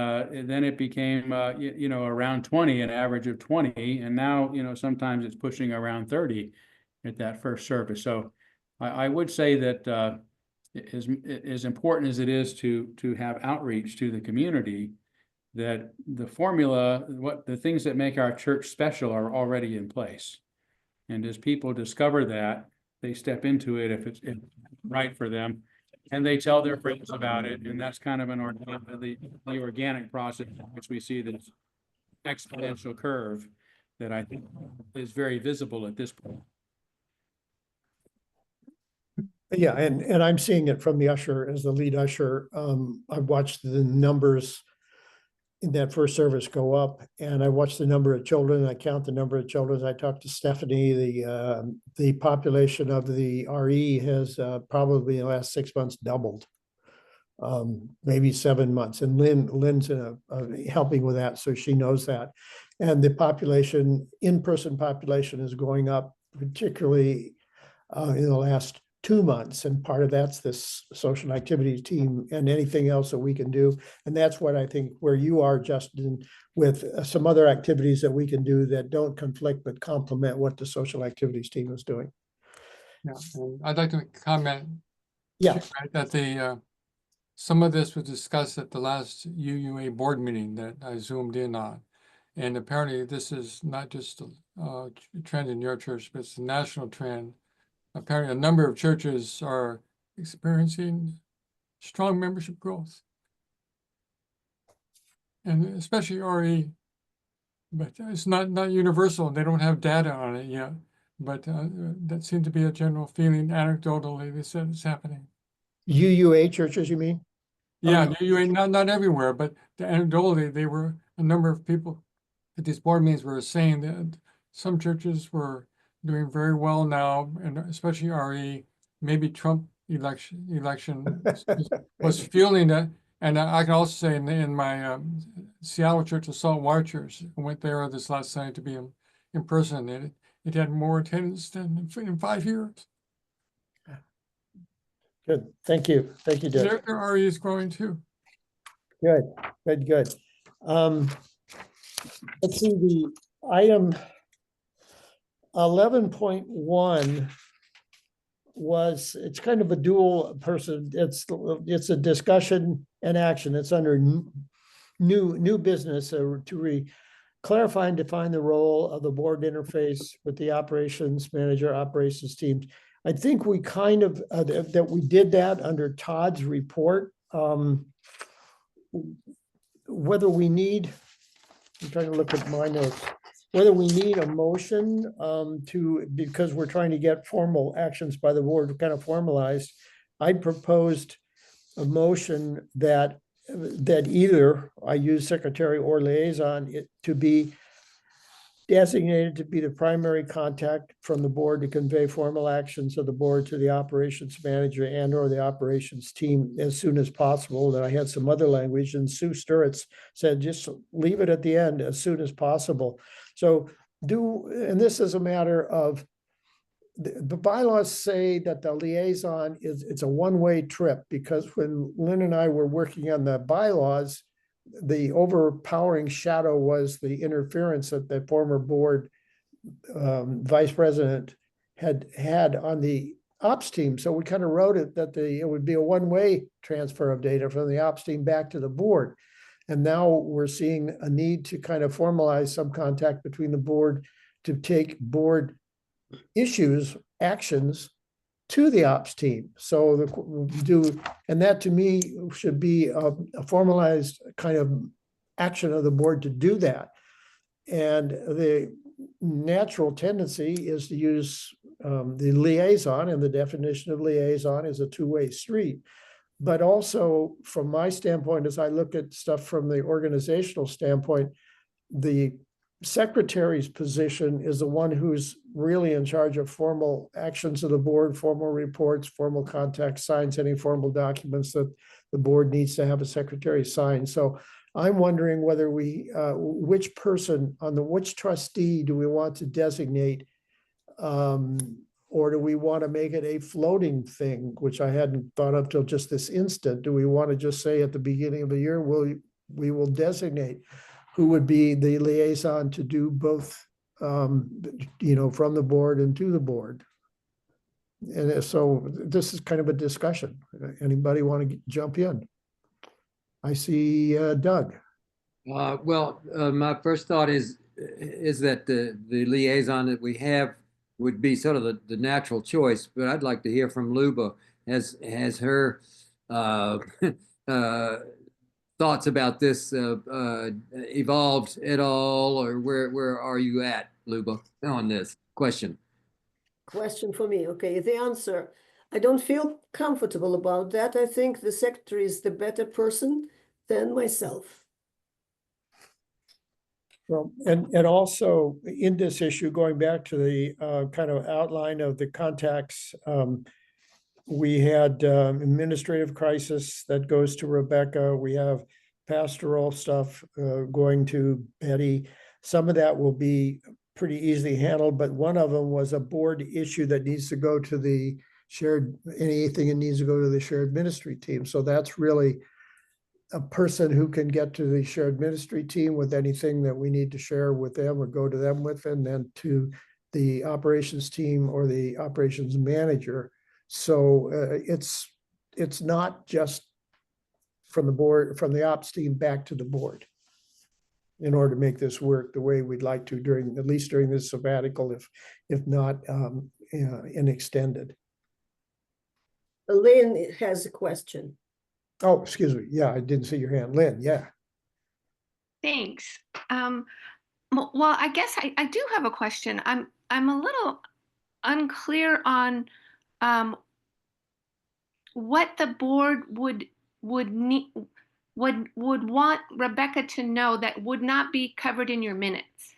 it became, you know, around 20, an average of 20. And now, you know, sometimes it's pushing around 30 at that first service. So I would say that as important as it is to have outreach to the community, that the formula, the things that make our church special are already in place. And as people discover that, they step into it if it's right for them. And they tell their friends about it, and that's kind of the organic process, which we see this exponential curve that I think is very visible at this point. Yeah, and I'm seeing it from the usher as the lead usher. I've watched the numbers in that first service go up, and I watch the number of children. I count the number of children. I talked to Stephanie. The population of the RE has probably in the last 6 months doubled, maybe 7 months. And Lynn's helping with that, so she knows that. And the population, in-person population, is going up, particularly in the last 2 months, and part of that's this social activities team and anything else that we can do. And that's what I think where you are, Justin, with some other activities that we can do that don't conflict but complement what the social activities team is doing. Yeah, and I'd like to comment. Yeah. Right, that some of this was discussed at the last UUA board meeting that I zoomed in on. And apparently this is not just a trend in your church, but it's a national trend. Apparently, a number of churches are experiencing strong membership growth, and especially RE. But it's not universal. They don't have data on it yet. But that seemed to be a general feeling. Anecdotally, they said it's happening. UUA churches, you mean? Yeah, UUA, not everywhere, but anecdotally, they were a number of people at these board meetings were saying that some churches were doing very well now, and especially RE, maybe Trump election was fueling it. And I can also say in my Seattle church, the Saltwater Church, I went there this last Sunday to be in person. It had more attendance than in 5 years. Good. Thank you. Thank you, Dick. Their RE is growing too. Good. Let's see, the item 11.1 it's kind of a dual person. It's a discussion and action. It's under new business to clarify and define the role of the board interface with the operations manager, operations teams. I think we kind of, that we did that under Todd's report. Whether we need, I'm trying to look at my notes, whether we need a motion because we're trying to get formal actions by the board kind of formalized, I proposed a motion that either I use secretary or liaison to be designated to be the primary contact from the board to convey formal actions of the board to the operations manager and or the operations team as soon as possible. That I had some other language, and Sue Sturritz said, just leave it at the end, as soon as possible. So and this is a matter of, the bylaws say that the liaison it's a one-way trip, because when Lynn and I were working on the bylaws, the overpowering shadow was the interference that the former board vice president had on the ops team. So we kind of wrote it that it would be a one-way transfer of data from the ops team back to the board. And now we're seeing a need to kind of formalize some contact between the board to take board actions to the ops team. So and that to me should be a formalized kind of action of the board to do that. And the natural tendency is to use the liaison, and the definition of liaison is a two-way street. But also from my standpoint, as I look at stuff from the organizational standpoint, the secretary's position is the one who's really in charge of formal actions of the board, formal reports, formal contact, signs any formal documents that the board needs to have a secretary sign. So I'm wondering whether which person which trustee do we want to designate, or do we want to make it a floating thing, which I hadn't thought of till just this instant? Do we want to just say at the beginning of the year, we will designate who would be the liaison to do both, from the board and to the board? And so this is kind of a discussion. Anybody want to jump in? I see Doug. My first thought is that the liaison that we have would be sort of the natural choice, but I'd like to hear from Luba. Has her thoughts about this evolved at all, or where are you at, Luba, on this question? Question for me. Okay, the answer. I don't feel comfortable about that. I think the secretary is the better person than myself. Well, and also in this issue, going back to the kind of outline of the contacts, we had administrative crisis that goes to Rebecca. We have pastoral stuff going to Betty. Some of that will be pretty easily handled, but one of them was a board issue that needs to go to the anything that needs to go to the shared ministry team. So that's really a person who can get to the shared ministry team with anything that we need to share with them or go to them with, and then to the operations team or the operations manager. So it's not just from the board, from the ops team back to the board, in order to make this work the way we'd like to at least during this sabbatical, if not in extended. Lynn has a question. Oh, excuse me. Yeah, I didn't see your hand. Lynn, yeah. Thanks. Well, I guess I do have a question. I'm a little unclear on what the board would want Rebecca to know that would not be covered in your minutes.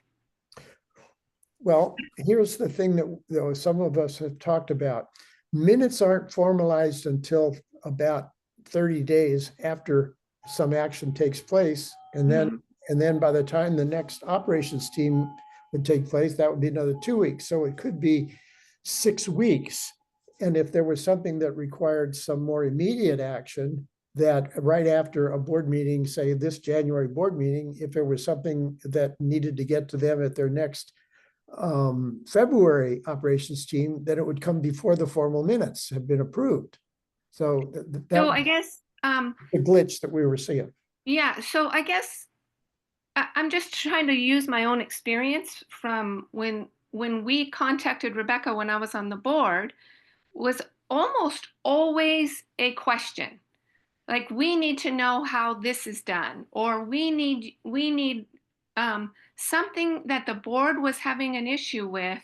Well, here's the thing that some of us have talked about. Minutes aren't formalized until about 30 days after some action takes place. And then by the time the next operations team would take place, that would be another 2 weeks. So it could be 6 weeks. And if there was something that required some more immediate action, that right after a board meeting, say this January board meeting, if there was something that needed to get to them at their next February operations team, then it would come before the formal minutes have been approved. So so I guess the glitch that we were seeing. Yeah, so I guess I'm just trying to use my own experience from when we contacted Rebecca when I was on the board. was almost always a question. Like, we need to know how this is done, or we need something that the board was having an issue with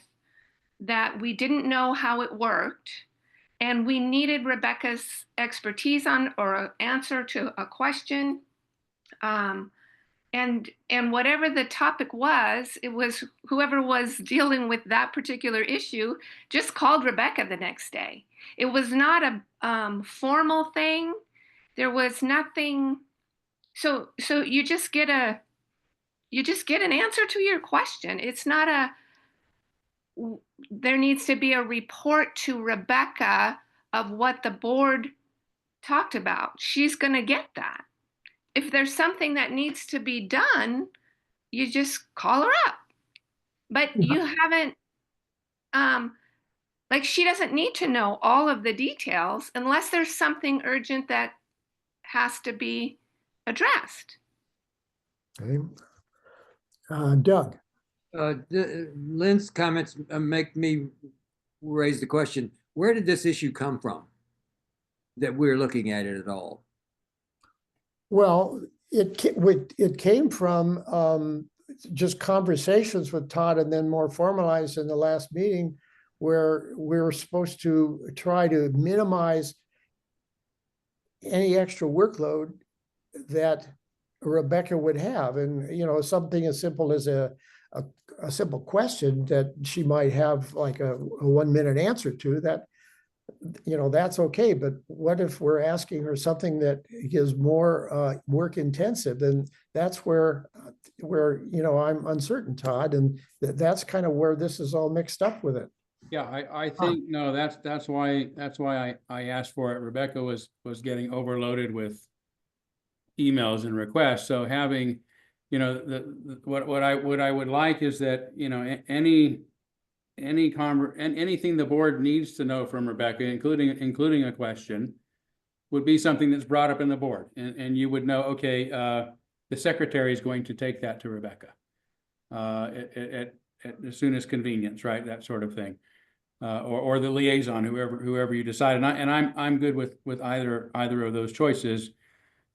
that we didn't know how it worked, and we needed Rebecca's expertise on or an answer to a question. And whatever the topic was, it was whoever was dealing with that particular issue just called Rebecca the next day. It was not a formal thing. There was nothing. So you just get an answer to your question. It's not there needs to be a report to Rebecca of what the board talked about. She's going to get that. If there's something that needs to be done, you just call her up. But you haven't, like, she doesn't need to know all of the details unless there's something urgent that has to be addressed. Okay. Doug, Lynn's comments make me raise the question, where did this issue come from that we're looking at it at all? well, it came from just conversations with Todd, and then more formalized in the last meeting, where we were supposed to try to minimize any extra workload that Rebecca would have. And, you know, something as simple as a simple question that she might have like a 1 minute answer to, that, you know, that's okay. But what if we're asking her something that is more work intensive? And that's where, you know, I'm uncertain, Todd, and that's kind of where this is all mixed up with it. Yeah, I think, no, that's why I asked for it. Rebecca was getting overloaded with emails and requests. So having, you know, what I would like is that, you know, anything the board needs to know from Rebecca, including a question, would be something that's brought up in the board, and you would know, okay, the secretary is going to take that to Rebecca at as soon as convenience, right? That sort of thing. Or the liaison, whoever you decide, and I'm good with either of those choices,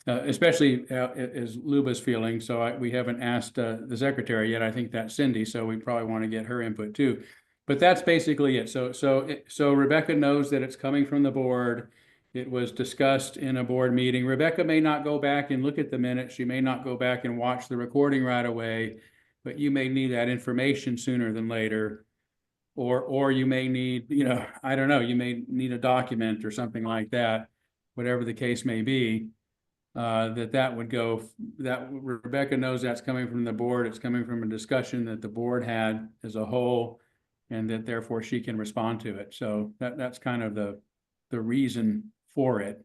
especially as Luba's feeling. So we haven't asked the secretary yet. I think that's Cindy, so we probably want to get her input too. But that's basically it. So Rebecca knows that it's coming from the board. It was discussed in a board meeting. Rebecca may not go back and look at the minutes. She may not go back and watch the recording right away, but you may need that information sooner than later. Or you may need, you know, I don't know, you may need a document or something like that, whatever the case may be, that would go, that Rebecca knows that's coming from the board. It's coming from a discussion that the board had as a whole, and that therefore she can respond to it. So that's kind of the reason for it.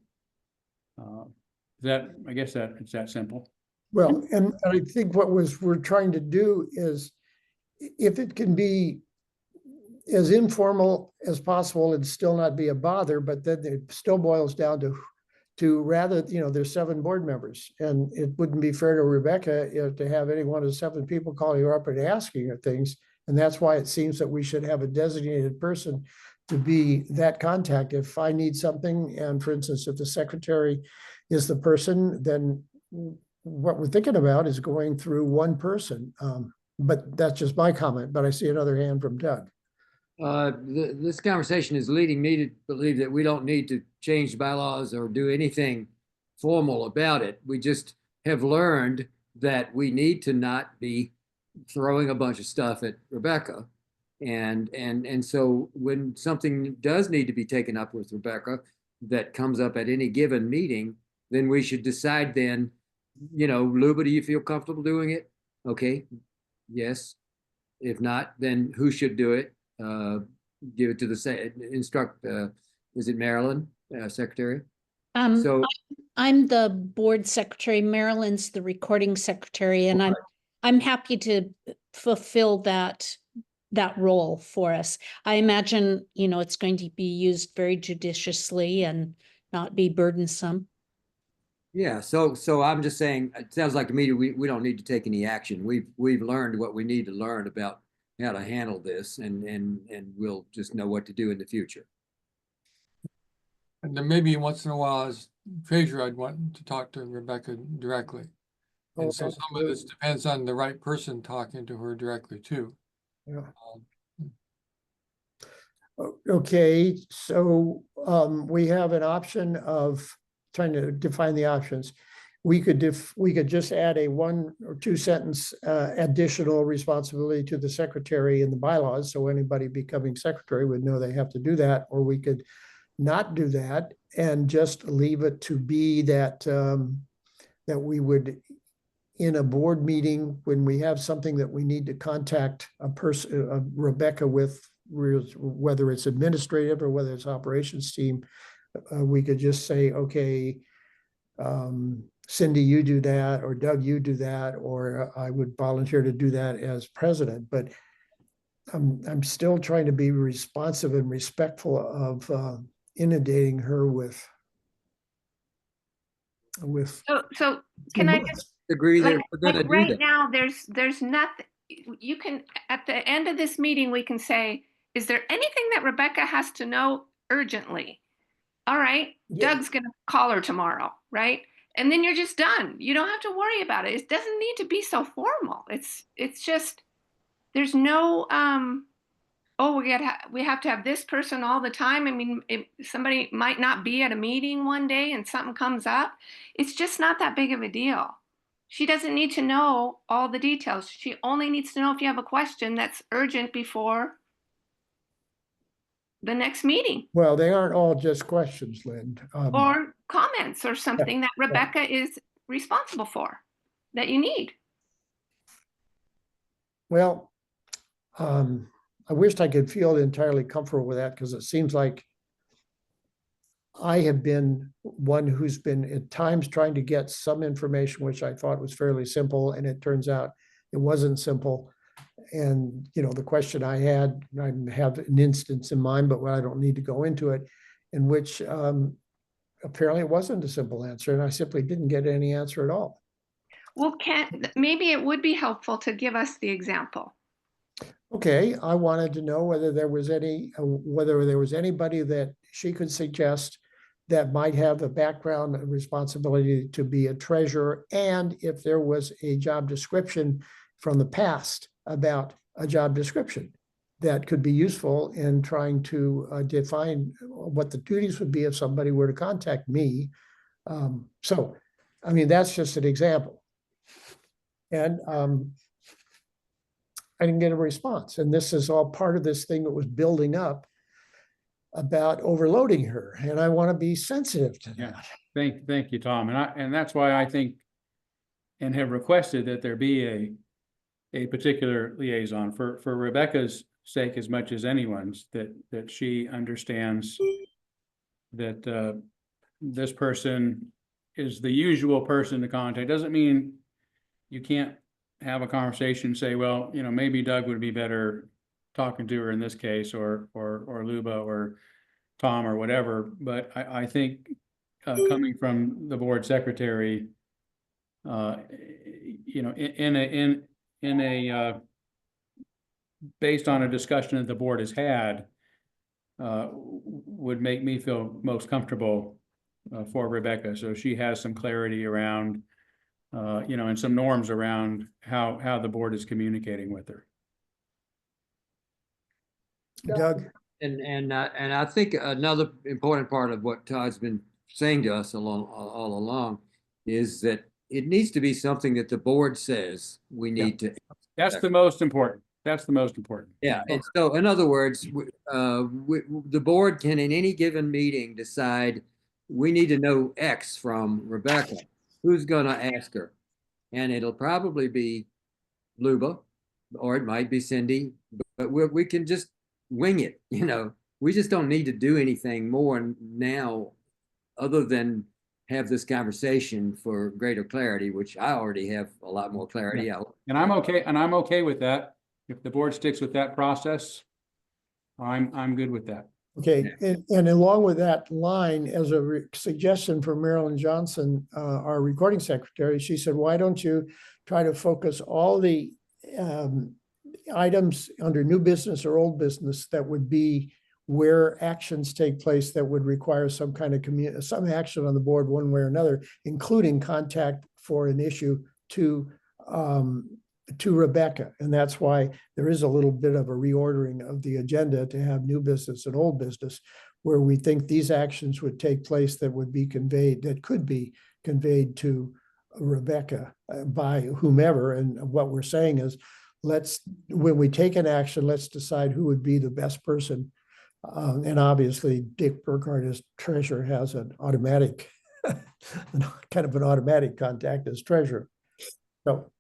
I guess that it's that simple. Well, and I think we're trying to do is, if it can be as informal as possible and still not be a bother, but then it still boils down to rather, you know, there's 7 board members, and it wouldn't be fair to Rebecca to have any one of the 7 people calling her up and asking her things. And that's why it seems that we should have a designated person to be that contact. If I need something, and for instance, if the secretary is the person, then what we're thinking about is going through one person. But that's just my comment, but I see another hand from Doug. This conversation is leading me to believe that we don't need to change bylaws or do anything formal about it. We just have learned that we need to not be throwing a bunch of stuff at Rebecca. And so when something does need to be taken up with Rebecca that comes up at any given meeting, then we should decide then, you know, Luba, do you feel comfortable doing it? Okay, yes. If not, then who should do it? Give it to the instruct. Is it Marilyn, secretary? So I'm the board secretary. Marilyn's the recording secretary, and I'm happy to fulfill that role for us. I imagine, you know, it's going to be used very judiciously and not be burdensome. yeah, so I'm just saying, it sounds like to me we don't need to take any action. We've learned what we need to learn about how to handle this, and we'll just know what to do in the future. And then maybe once in a while as treasurer, I'd want to talk to Rebecca directly. Oh, And so some of this absolutely. depends on the right person talking to her directly too. Yeah. Okay, so we have an option of trying to define the options. We could just add a 1 or 2 sentence additional responsibility to the secretary in the bylaws, so anybody becoming secretary would know they have to do that, or we could not do that and just leave it to be that that we would, in a board meeting, when we have something that we need to contact a person, Rebecca with, whether it's administrative or whether it's operations team, we could just say, okay, Cindy, you do that, or Doug, you do that, or I would volunteer to do that as president. But I'm still trying to be responsive and respectful of inundating her with. So can I just Agree that like, we're gonna like do right that. now, there's nothing, you can, at the end of this meeting, we can say, is there anything that Rebecca has to know urgently? All right, Yeah. Doug's gonna call her tomorrow, right? And then you're just done. You don't have to worry about it. It doesn't need to be so formal. It's just, there's no, oh, we have to have this person all the time. I mean, if somebody might not be at a meeting one day and something comes up, it's just not that big of a deal. She doesn't need to know all the details. She only needs to know if you have a question that's urgent before the next meeting, Well, they aren't all just questions, Lynn. or comments or something that Rebecca is responsible for that you need. Well, I wished I could feel entirely comfortable with that, because it seems like I have been one who's been at times trying to get some information, which I thought was fairly simple, and it turns out it wasn't simple. And, you know, the question I had, I have an instance in mind, but I don't need to go into it, in which apparently it wasn't a simple answer, and I simply didn't get any answer at all. Well, maybe it would be helpful to give us the example. Okay, I wanted to know whether there was anybody that she could suggest that might have a background and responsibility to be a treasurer, and if there was a job description from the past about a job description that could be useful in trying to define what the duties would be if somebody were to contact me. So, I mean, that's just an example. And I didn't get a response. And this is all part of this thing that was building up about overloading her. And I want to be sensitive to that. Thank you, Tom. And that's why I think and have requested that there be a particular liaison for Rebecca's sake as much as anyone's, that she understands that this person is the usual person to contact. Doesn't mean you can't have a conversation, say, well, you know, maybe Doug would be better talking to her in this case, or Luba or Tom or whatever. But I think coming from the board secretary, you know, in a based on a discussion that the board has had, would make me feel most comfortable for Rebecca. So she has some clarity around, you know, and some norms around how the board is communicating with her. Doug? And I think another important part of what Todd's been saying to us all along is that it needs to be something that the board says we need to. That's the most important. That's the most important. Yeah, and so in other words, the board can in any given meeting decide we need to know X from Rebecca. Who's gonna ask her? And it'll probably be Luba, or it might be Cindy, but we can just wing it, you know. We just don't need to do anything more now other than have this conversation for greater clarity, which I already have a lot more clarity. Yeah. And I'm okay with that. If the board sticks with that process, I'm good with that. Okay, and along with that line, as a suggestion from Marilyn Johnson, our recording secretary, she said, why don't you try to focus all the items under new business or old business that would be where actions take place that would require some kind of some action on the board one way or another, including contact for an issue to Rebecca. And that's why there is a little bit of a reordering of the agenda to have new business and old business, where we think these actions would take place that would be conveyed, that could be conveyed to Rebecca by whomever. And what we're saying is, when we take an action, let's decide who would be the best person. And obviously Dick Burkhardt as treasurer has an automatic, kind of an automatic contact as treasurer. So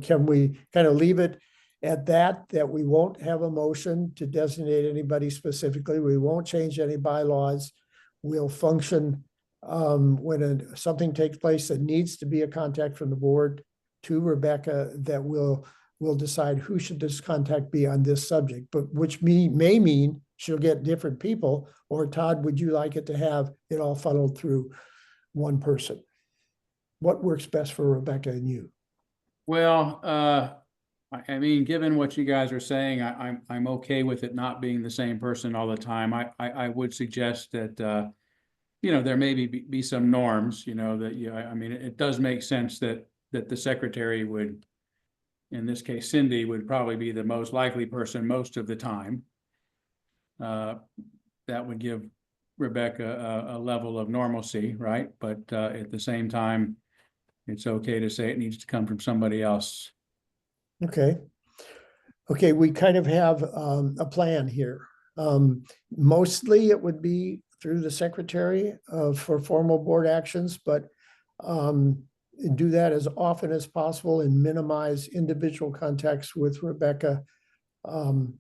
can we kind of leave it at that we won't have a motion to designate anybody specifically. We won't change any bylaws. We'll function when something takes place that needs to be a contact from the board to Rebecca, that we'll decide who should this contact be on this subject, but which may mean she'll get different people. Or Todd, would you like it to have it all funneled through one person? What works best for Rebecca and you? Well, I mean, given what you guys are saying, I'm okay with it not being the same person all the time. I would suggest that, there may be some norms, that, I mean, it does make sense that the secretary would, in this case, Cindy would probably be the most likely person most of the time. That would give Rebecca a level of normalcy, right? But at the same time, it's okay to say it needs to come from somebody else. Okay. Okay, we kind of have a plan here. Mostly it would be through the secretary for formal board actions, but do that as often as possible and minimize individual contacts with Rebecca. I've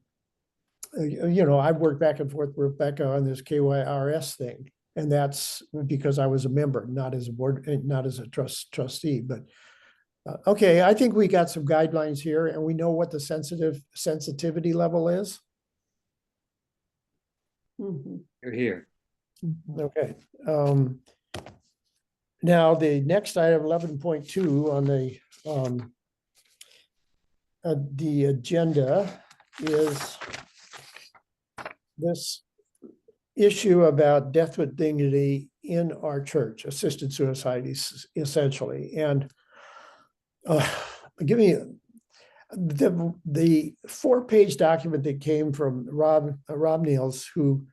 worked back and forth with Rebecca on this KYRS thing, and that's because I was a member, not as a board, not as a trustee. But okay, I think we got some guidelines here, and we know what the sensitivity level is. You're here. Okay. Now the next item, 11.2 on the agenda is this issue about death with dignity in our church, assisted suicide essentially. And give me the 4-page document that came from Rob Niels, who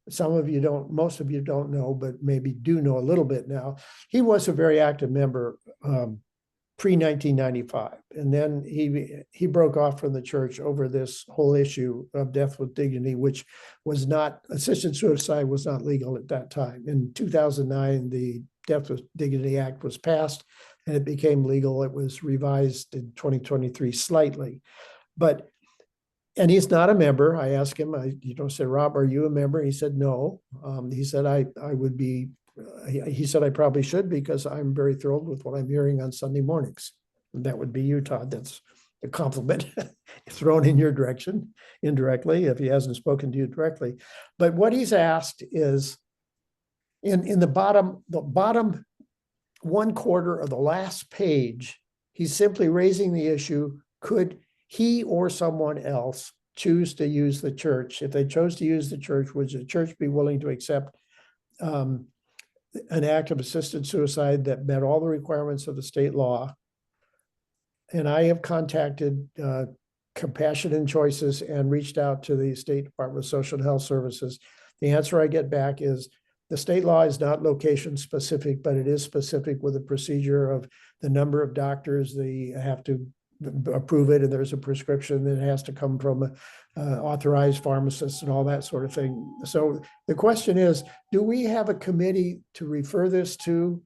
most of you don't know, but maybe do know a little bit now. He was a very active member pre-1995, and then he broke off from the church over this whole issue of death with dignity, which was not, assisted suicide was not legal at that time. In 2009, the Death with Dignity Act was passed and it became legal. It was revised in 2023 slightly, and he's not a member. I asked him, said, Rob, are you a member? He said, no. He said, I would be, he said, I probably should, because I'm very thrilled with what I'm hearing on Sunday mornings. And that would be you, Todd. That's a compliment thrown in your direction indirectly, if he hasn't spoken to you directly. But what he's asked is, in the bottom 1/4 of the last page, he's simply raising the issue, could he or someone else choose to use the church? If they chose to use the church, would the church be willing to accept an act of assisted suicide that met all the requirements of the state law? And I have contacted Compassion and Choices and reached out to the State Department of Social and Health Services. The answer I get back is the state law is not location specific, but it is specific with a procedure of the number of doctors. They have to approve it, and there's a prescription that has to come from an authorized pharmacist and all that sort of thing. So the question is, do we have a committee to refer this to?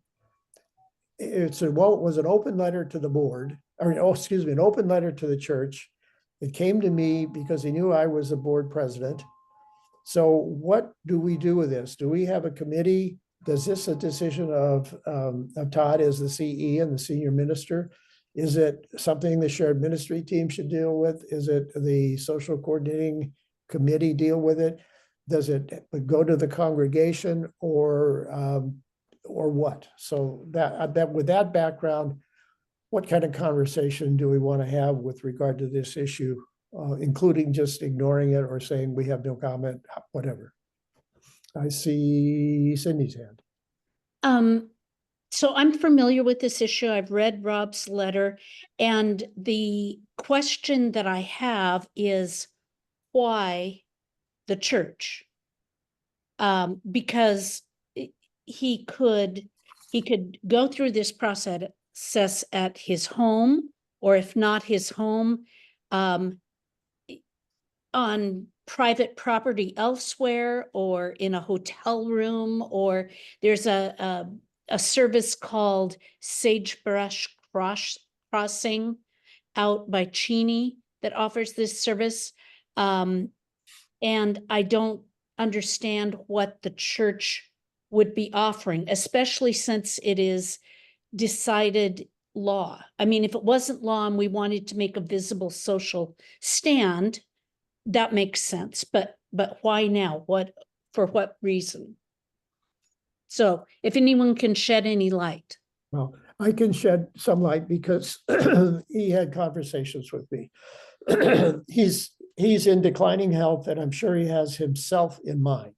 It was an open letter to the board, an open letter to the church. It came to me because he knew I was the board president. So what do we do with this? Do we have a committee? Is this a decision of Todd as the CE and the senior minister? Is it something the shared ministry team should deal with? Is it the social coordinating committee deal with it? Does it go to the congregation or what? So that with that background, what kind of conversation do we want to have with regard to this issue, including just ignoring it or saying we have no comment, whatever? I see Cindy's hand. So I'm familiar with this issue. I've read Rob's letter, and the question that I have is why the church? Because he could go through this process at his home, or if not his home, on private property elsewhere, or in a hotel room, or there's a service called Sagebrush Crossing out by Cheney that offers this service. And I don't understand what the church would be offering, especially since it is decided law. I mean, if it wasn't law and we wanted to make a visible social stand, that makes sense, but why now? For what reason? So if anyone can shed any light. Well, I can shed some light because he had conversations with me. He's in declining health, and I'm sure he has himself in mind.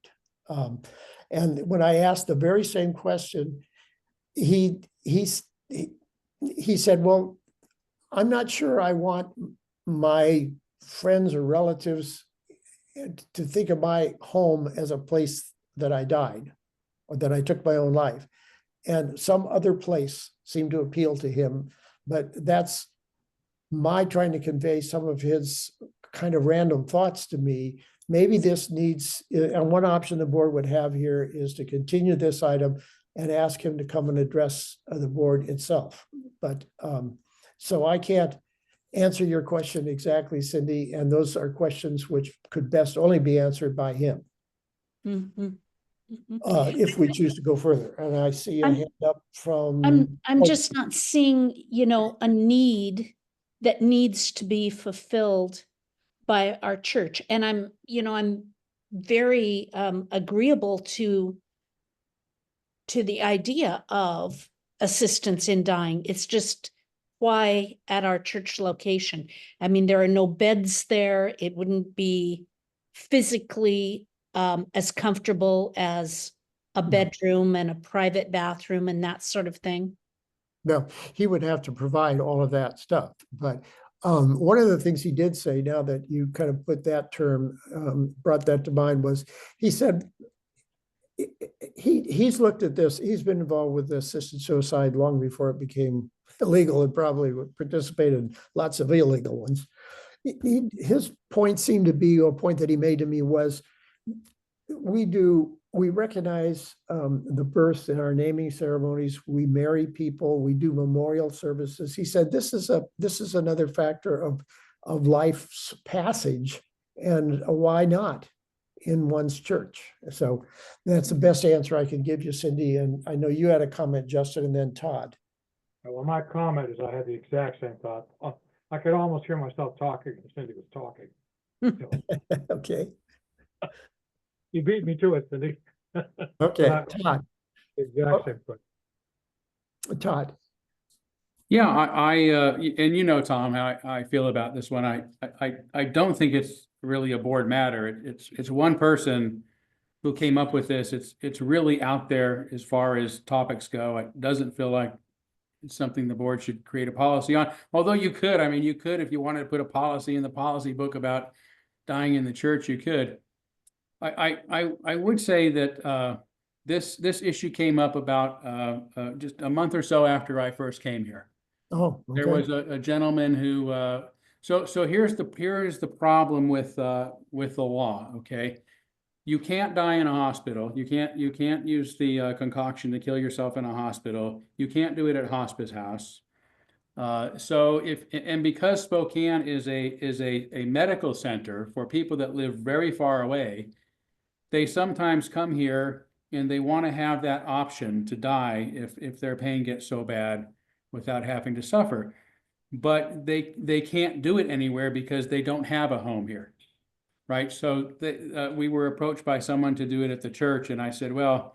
And when I asked the very same question, he said, "Well, I'm not sure I want my friends or relatives to think of my home as a place that I died or that I took my own life." And some other place seemed to appeal to him, but that's my trying to convey some of his kind of random thoughts to me. Maybe this needs, and one option the board would have here is to continue this item and ask him to come and address the board itself. But so I can't answer your question exactly, Cindy, and those are questions which could best only be answered by him. Mm-hmm. If we choose to go further. And I see a I'm- hand up from. I'm just not seeing, a need that needs to be fulfilled by our church. And I'm very agreeable to the idea of assistance in dying. It's just why at our church location? I mean, there are no beds there. It wouldn't be physically as comfortable as a bedroom and a private bathroom and that sort of thing. No, he would have to provide all of that stuff. But one of the things he did say, now that you kind of put that term, brought that to mind, was he said he's looked at this. He's been involved with assisted suicide long before it became illegal, and probably participated in lots of illegal ones. His point seemed to be, a point that he made to me was, we recognize the birth in our naming ceremonies. We marry people. We do memorial services. He said this is another factor of life's passage, and why not in one's church? So that's the best answer I can give you, Cindy. And I know you had a comment, Justin, and then Todd. Well, my comment is I had the exact same thought. I could almost hear myself talking when Cindy was talking. Okay. You beat me to it, Cindy. Okay, Todd. Exact same question. Todd. Yeah, and Tom, how I feel about this one. I don't think it's really a board matter. It's one person who came up with this. It's really out there as far as topics go. It doesn't feel like it's something the board should create a policy on. Although you could, if you wanted to put a policy in the policy book about dying in the church, you could. I would say that this issue came up about just a month or so after I first came here. Oh, okay. There was a gentleman who so here's the problem with the law. Okay, you can't die in a hospital. You can't use the concoction to kill yourself in a hospital. You can't do it at hospice house. So because Spokane is a medical center for people that live very far away, they sometimes come here and they want to have that option to die if their pain gets so bad without having to suffer. But they can't do it anywhere because they don't have a home here, right? So we were approached by someone to do it at the church, and I said, well,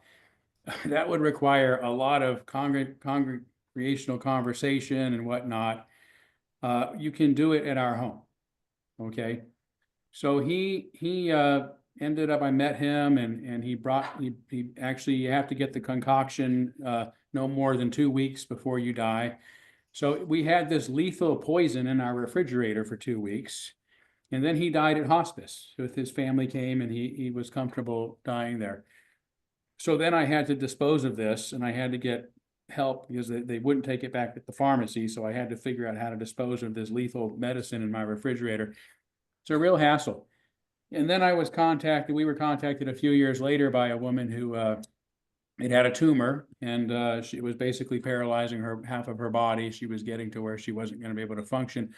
that would require a lot of congregational conversation and whatnot. You can do it at our home, okay? So he ended up, I met him and he actually, you have to get the concoction no more than 2 weeks before you die. So we had this lethal poison in our refrigerator for 2 weeks. And then he died at hospice with his family came and he was comfortable dying there. So then I had to dispose of this and I had to get help because they wouldn't take it back at the pharmacy. So I had to figure out how to dispose of this lethal medicine in my refrigerator. It's a real hassle. And then we were contacted a few years later by a woman who it had a tumor and she was basically paralyzing half of her body. She was getting to where she wasn't going to be able to function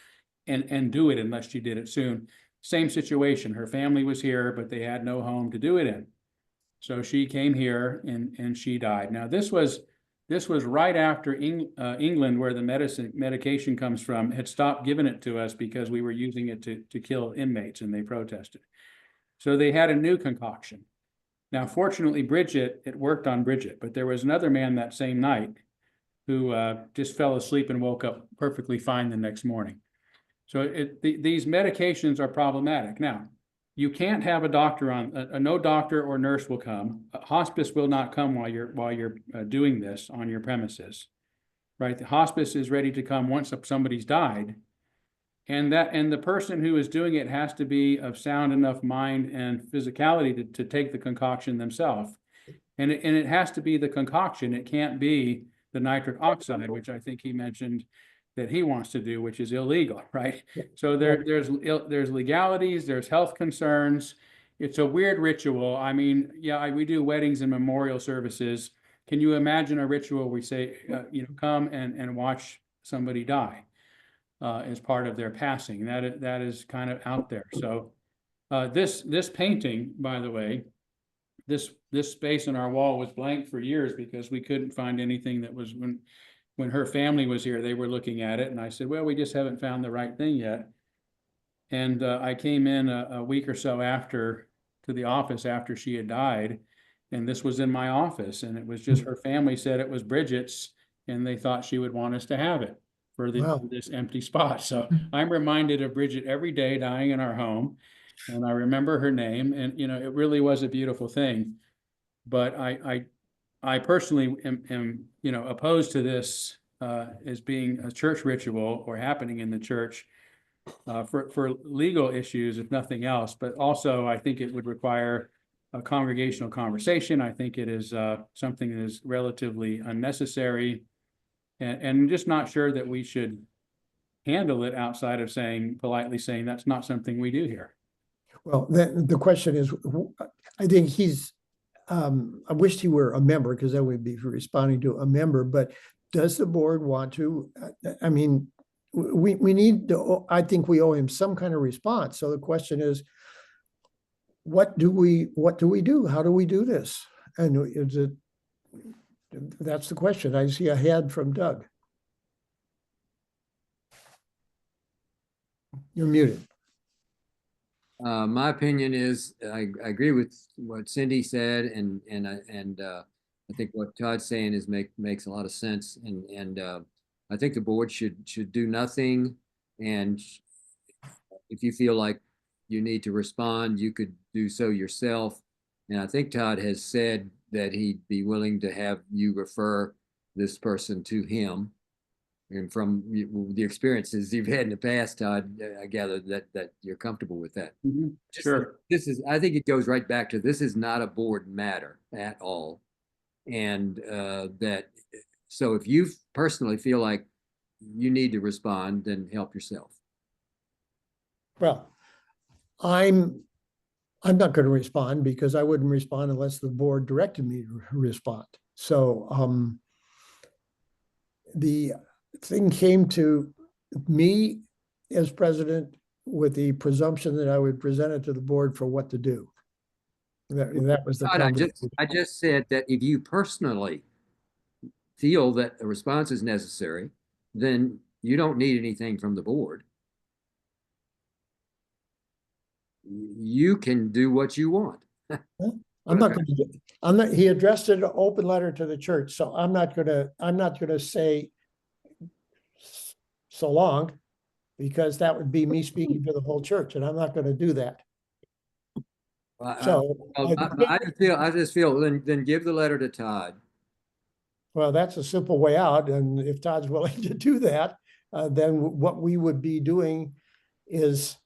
and do it unless she did it soon. Same situation. Her family was here, but they had no home to do it in. So she came here and she died. Now this was right after England, where the medication comes from, had stopped giving it to us because we were using it to kill inmates and they protested. So they had a new concoction. Now, fortunately, it worked on Bridget, but there was another man that same night who just fell asleep and woke up perfectly fine the next morning. So these medications are problematic. Now, you can't have a doctor no doctor or nurse will come. Hospice will not come while you're doing this on your premises, right? The hospice is ready to come once somebody's died. And the person who is doing it has to be of sound enough mind and physicality to take the concoction themselves. And it has to be the concoction. It can't be the nitric oxide, which I think he mentioned that he wants to do, which is illegal, right? So there's legalities, there's health concerns. It's a weird ritual. I mean, yeah, we do weddings and memorial services. Can you imagine a ritual we say, come and watch somebody die as part of their passing? That is kind of out there. So this painting, by the way, this space in our wall was blank for years because we couldn't find anything that was when her family was here, they were looking at it. And I said, well, we just haven't found the right thing yet. And I came in a week or so to the office after she had died. And this was in my office. And it was just her family said it was Bridget's and they thought she would want us to have it for this empty spot. So I'm reminded of Bridget every day dying in our home. And I remember her name and, it really was a beautiful thing. But I personally am opposed to this as being a church ritual or happening in the church for legal issues, if nothing else. But also, I think it would require a congregational conversation. I think it is something that is relatively unnecessary, and I'm just not sure that we should handle it outside of politely saying that's not something we do here. Well, the question is, I think I wished he were a member because that would be responding to a member, but does the board want to, I mean, we need to, I think we owe him some kind of response. So the question is, what do we do? How do we do this? And that's the question. I see a head from Doug. You're muted. My opinion is I agree with what Cindy said, and I think what Todd's saying makes a lot of sense, and I think the board should do nothing, and if you feel like you need to respond, you could do so yourself. And I think Todd has said that he'd be willing to have you refer this person to him. And from the experiences you've had in the past, Todd, I gather that you're comfortable with that. Mm-hmm. Sure. I think it goes right back to this is not a board matter at all. And so if you personally feel like you need to respond, then help yourself. Well, I'm not going to respond because I wouldn't respond unless the board directed me to respond. So the thing came to me as president with the presumption that I would present it to the board for what to do. That was the conversation. I just said that if you personally feel that a response is necessary, then you don't need anything from the board. You can do what you want. I'm not going to do, he addressed an open letter to the church, so I'm not going to say so long, because that would be me speaking for the whole church, and I'm not going to do that. So, I just feel, then give the letter to Todd. well, that's a simple way out, and if Todd's willing to do that, then what we would be doing is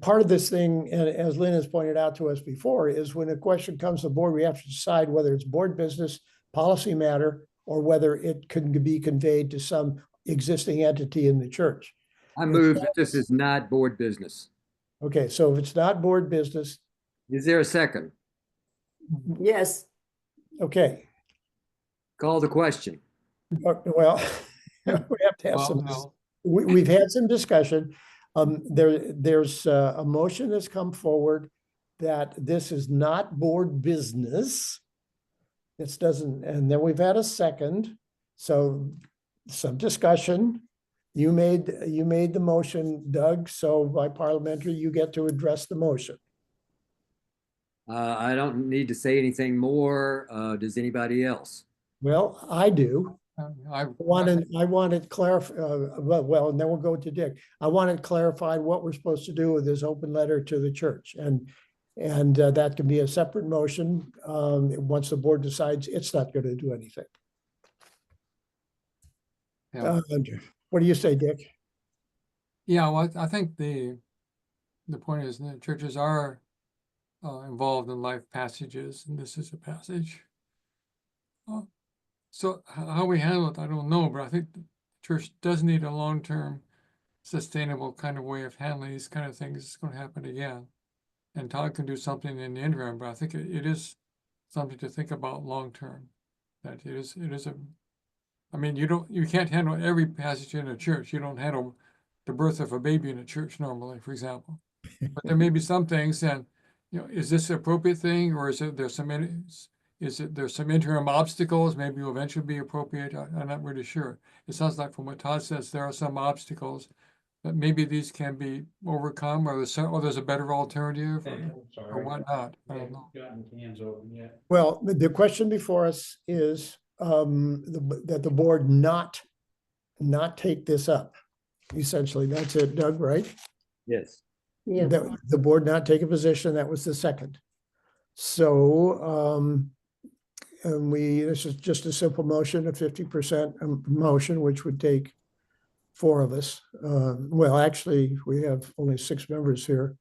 part of this thing, and as Lynn has pointed out to us before, is when a question comes to the board, we have to decide whether it's board business, policy matter, or whether it can be conveyed to some existing entity in the church. I move that this is not board business. Okay, so if it's not board business, Is there a second? Yes, okay, Call the question. well, we have to have Well, some, no. we've had some discussion. There's a motion that's come forward that this is not board business. This doesn't, and then we've had a second, so some discussion. You made the motion, Doug, so by parliamentary, you get to address the motion. I don't need to say anything more. Does anybody else? Well, I do. I I wanted clarify, well, and then we'll go to Dick. I wanted clarified what we're supposed to do with this open letter to the church, and that can be a separate motion, once the board decides it's not going to do anything. Yeah. What do you say, Dick? Yeah, well, I think the point is that churches are involved in life passages, and this is a passage. So how we handle it, I don't know, but I think the church does need a long-term, sustainable kind of way of handling these kind of things. It's going to happen again. And Todd can do something in the interim, but I think it is something to think about long-term. That it is a, I mean, you can't handle every passage in a church. You don't handle the birth of a baby in a church normally, for example. But there may be some things, and is this the appropriate thing, or there's some interim obstacles? Maybe will eventually be appropriate. I'm not really sure. It sounds like from what Todd says, there are some obstacles, but maybe these can be overcome, or there's a better alternative, or whatnot. I don't know. Well, the question before us is that the board not take this up. Essentially, that's it, Doug, right? Yes. yeah. That the board not take a position, that was the second. So, and this is just a simple motion, a 50% motion, which would take 4 of us. Well, actually, we have only 6 members here.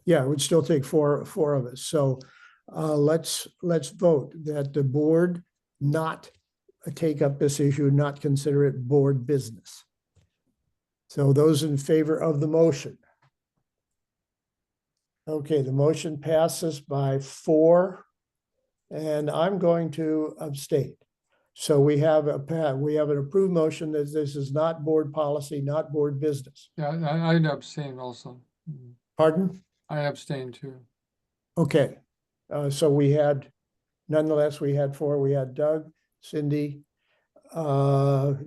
Yeah, it would still take four of us. So let's vote that the board not take up this issue, not consider it board business. So those in favor of the motion. Okay, the motion passes by 4, and I'm going to abstain. So we have an approved motion that this is not board policy, not board business. Yeah, I'd abstain also. Pardon? I abstain too. Okay, so nonetheless, we had 4. We had Doug, Cindy,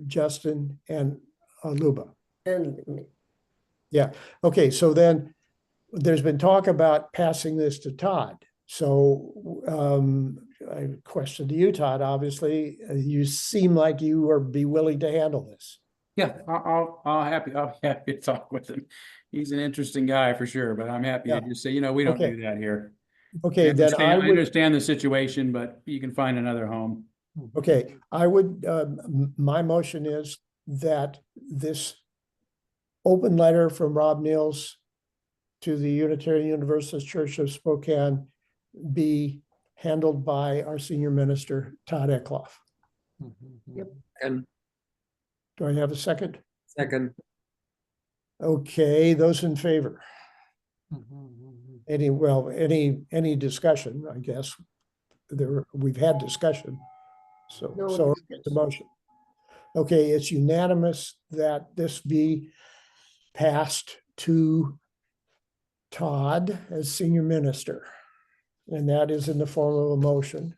Justin, and Luba. And me. Yeah, okay, so then there's been talk about passing this to Todd. So I question to you, Todd, obviously, you seem like you would be willing to handle this. Yeah, I'll be happy to talk with him. He's an interesting guy for sure, but I'm happy to just say, we don't Okay. do that here. Okay, then I I would, understand the situation, but you can find another home. okay, I would, my motion is that this open letter from Rob Niels to the Unitarian Universalist Church of Spokane be handled by our senior minister, Todd Eckloff. Yep. And Do I have a second? second, Okay, those in favor? Any discussion, I guess. We've had discussion. So, No so the motion. Okay, it's unanimous that this be passed to Todd as senior minister. And that is in the form of a motion.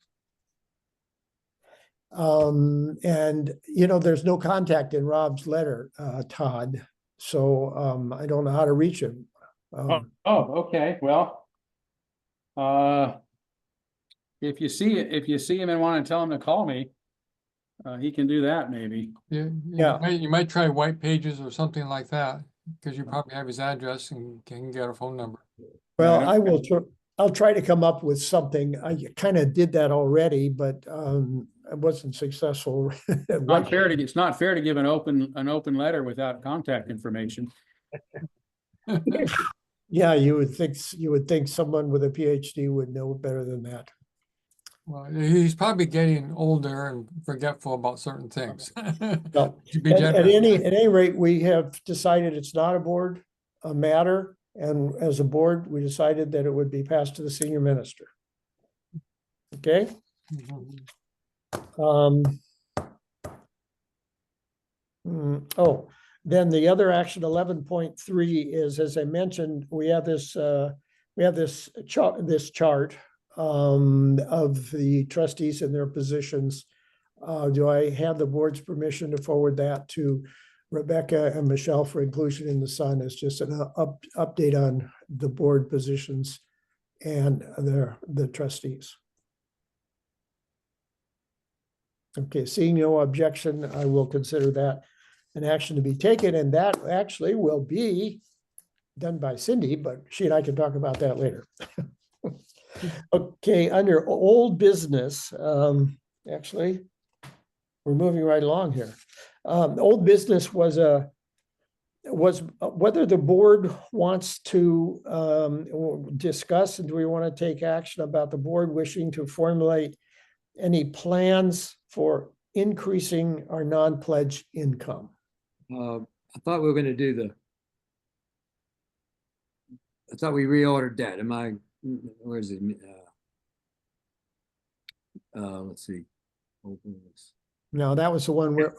And there's no contact in Rob's letter, Todd. So I don't know how to reach him. Okay. Well, if you see him and want to tell him to call me, he can do that maybe. Yeah. You might try White Pages or something like that, because you probably have his address and can get a phone number. Well, Yeah, I will I'll try to come up with something. I kind of did that already, but I wasn't successful. It's not fair to give an open letter without contact information. Yeah, you would think someone with a PhD would know better than that. Well, he's probably getting older and forgetful about certain things. Well, To be at generous. any rate, we have decided it's not a board matter, and as a board, we decided that it would be passed to the senior minister. Okay. Mhm. Oh, then the other action 11.3 is, as I mentioned, we have this chart of the trustees and their positions. Do I have the board's permission to forward that to Rebecca and Michelle for inclusion in the Sun as just an update on the board positions and the trustees? Okay, seeing no objection, I will consider that an action to be taken, and that actually will be done by Cindy, but she and I can talk about that later. Okay, under old business, actually, we're moving right along here. Old business was whether the board wants to discuss, and do we want to take action about the board wishing to formulate any plans for increasing our non-pledge income? I thought we were going to do I thought we reordered that. Where is it? Let's see. Open this. No, that was the one where,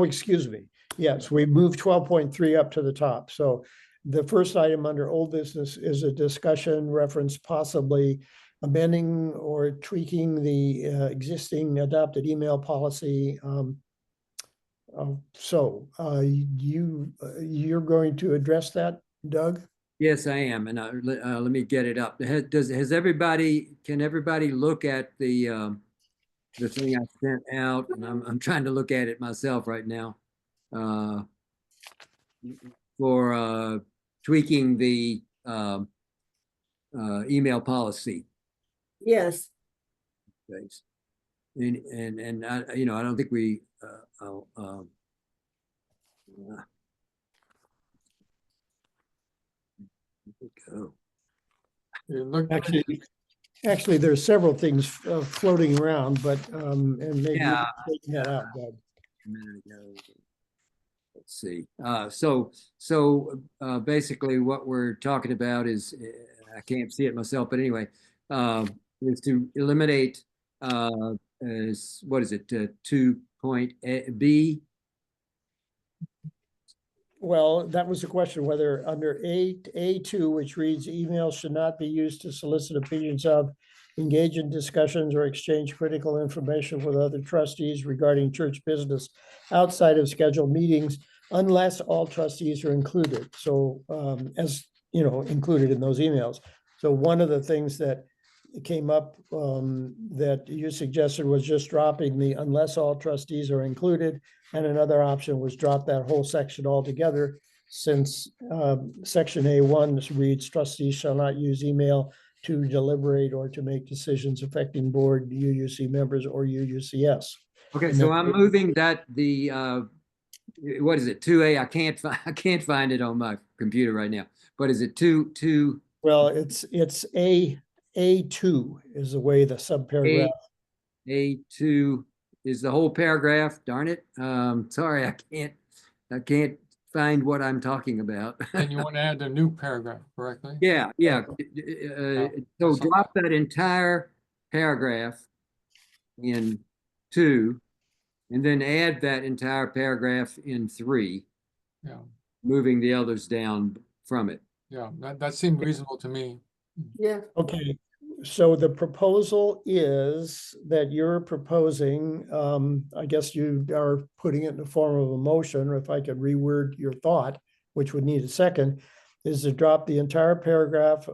excuse me. Yes, we moved 12.3 up to the top. So the first item under old business is a discussion reference possibly amending or tweaking the existing adopted email policy. You're going to address that, Doug? Yes, I am, and let me get it up. Can everybody look at the thing I sent out? And I'm trying to look at it myself right now. For tweaking the email policy. Yes. Thanks. And I don't think we go. Actually, there's several things floating around, but and maybe Yeah. taking that out, Doug. A minute ago. Let's see. Basically, what we're talking about is I can't see it myself, but anyway, is to eliminate what is it? 2.B. Well, that was the question, whether under A2, which reads emails should not be used to solicit opinions of, engage in discussions or exchange critical information with other trustees regarding church business outside of scheduled meetings, unless all trustees are included. So as you know, included in those emails. So one of the things that came up that you suggested was just dropping the unless all trustees are included. And another option was drop that whole section altogether, since section A1 reads trustees shall not use email to deliberate or to make decisions affecting board, UUC members, or UUCS. Okay, so I'm moving that what is it? 2A. I can't find it on my computer right now. But is it 2? Well, it's A2 is the way the subparagraph. A2 is the whole paragraph. Darn it. Sorry, I can't find what I'm talking about. And you want to add a new paragraph, correctly? Yeah. So drop that entire paragraph in 2, and then add that entire paragraph in 3. Yeah. Moving the others down from it. Yeah, that seemed reasonable to me. Yeah. Okay, so the proposal is that you're proposing, I guess you are putting it in the form of a motion, or if I could reword your thought, which would need a second, is to drop the entire paragraph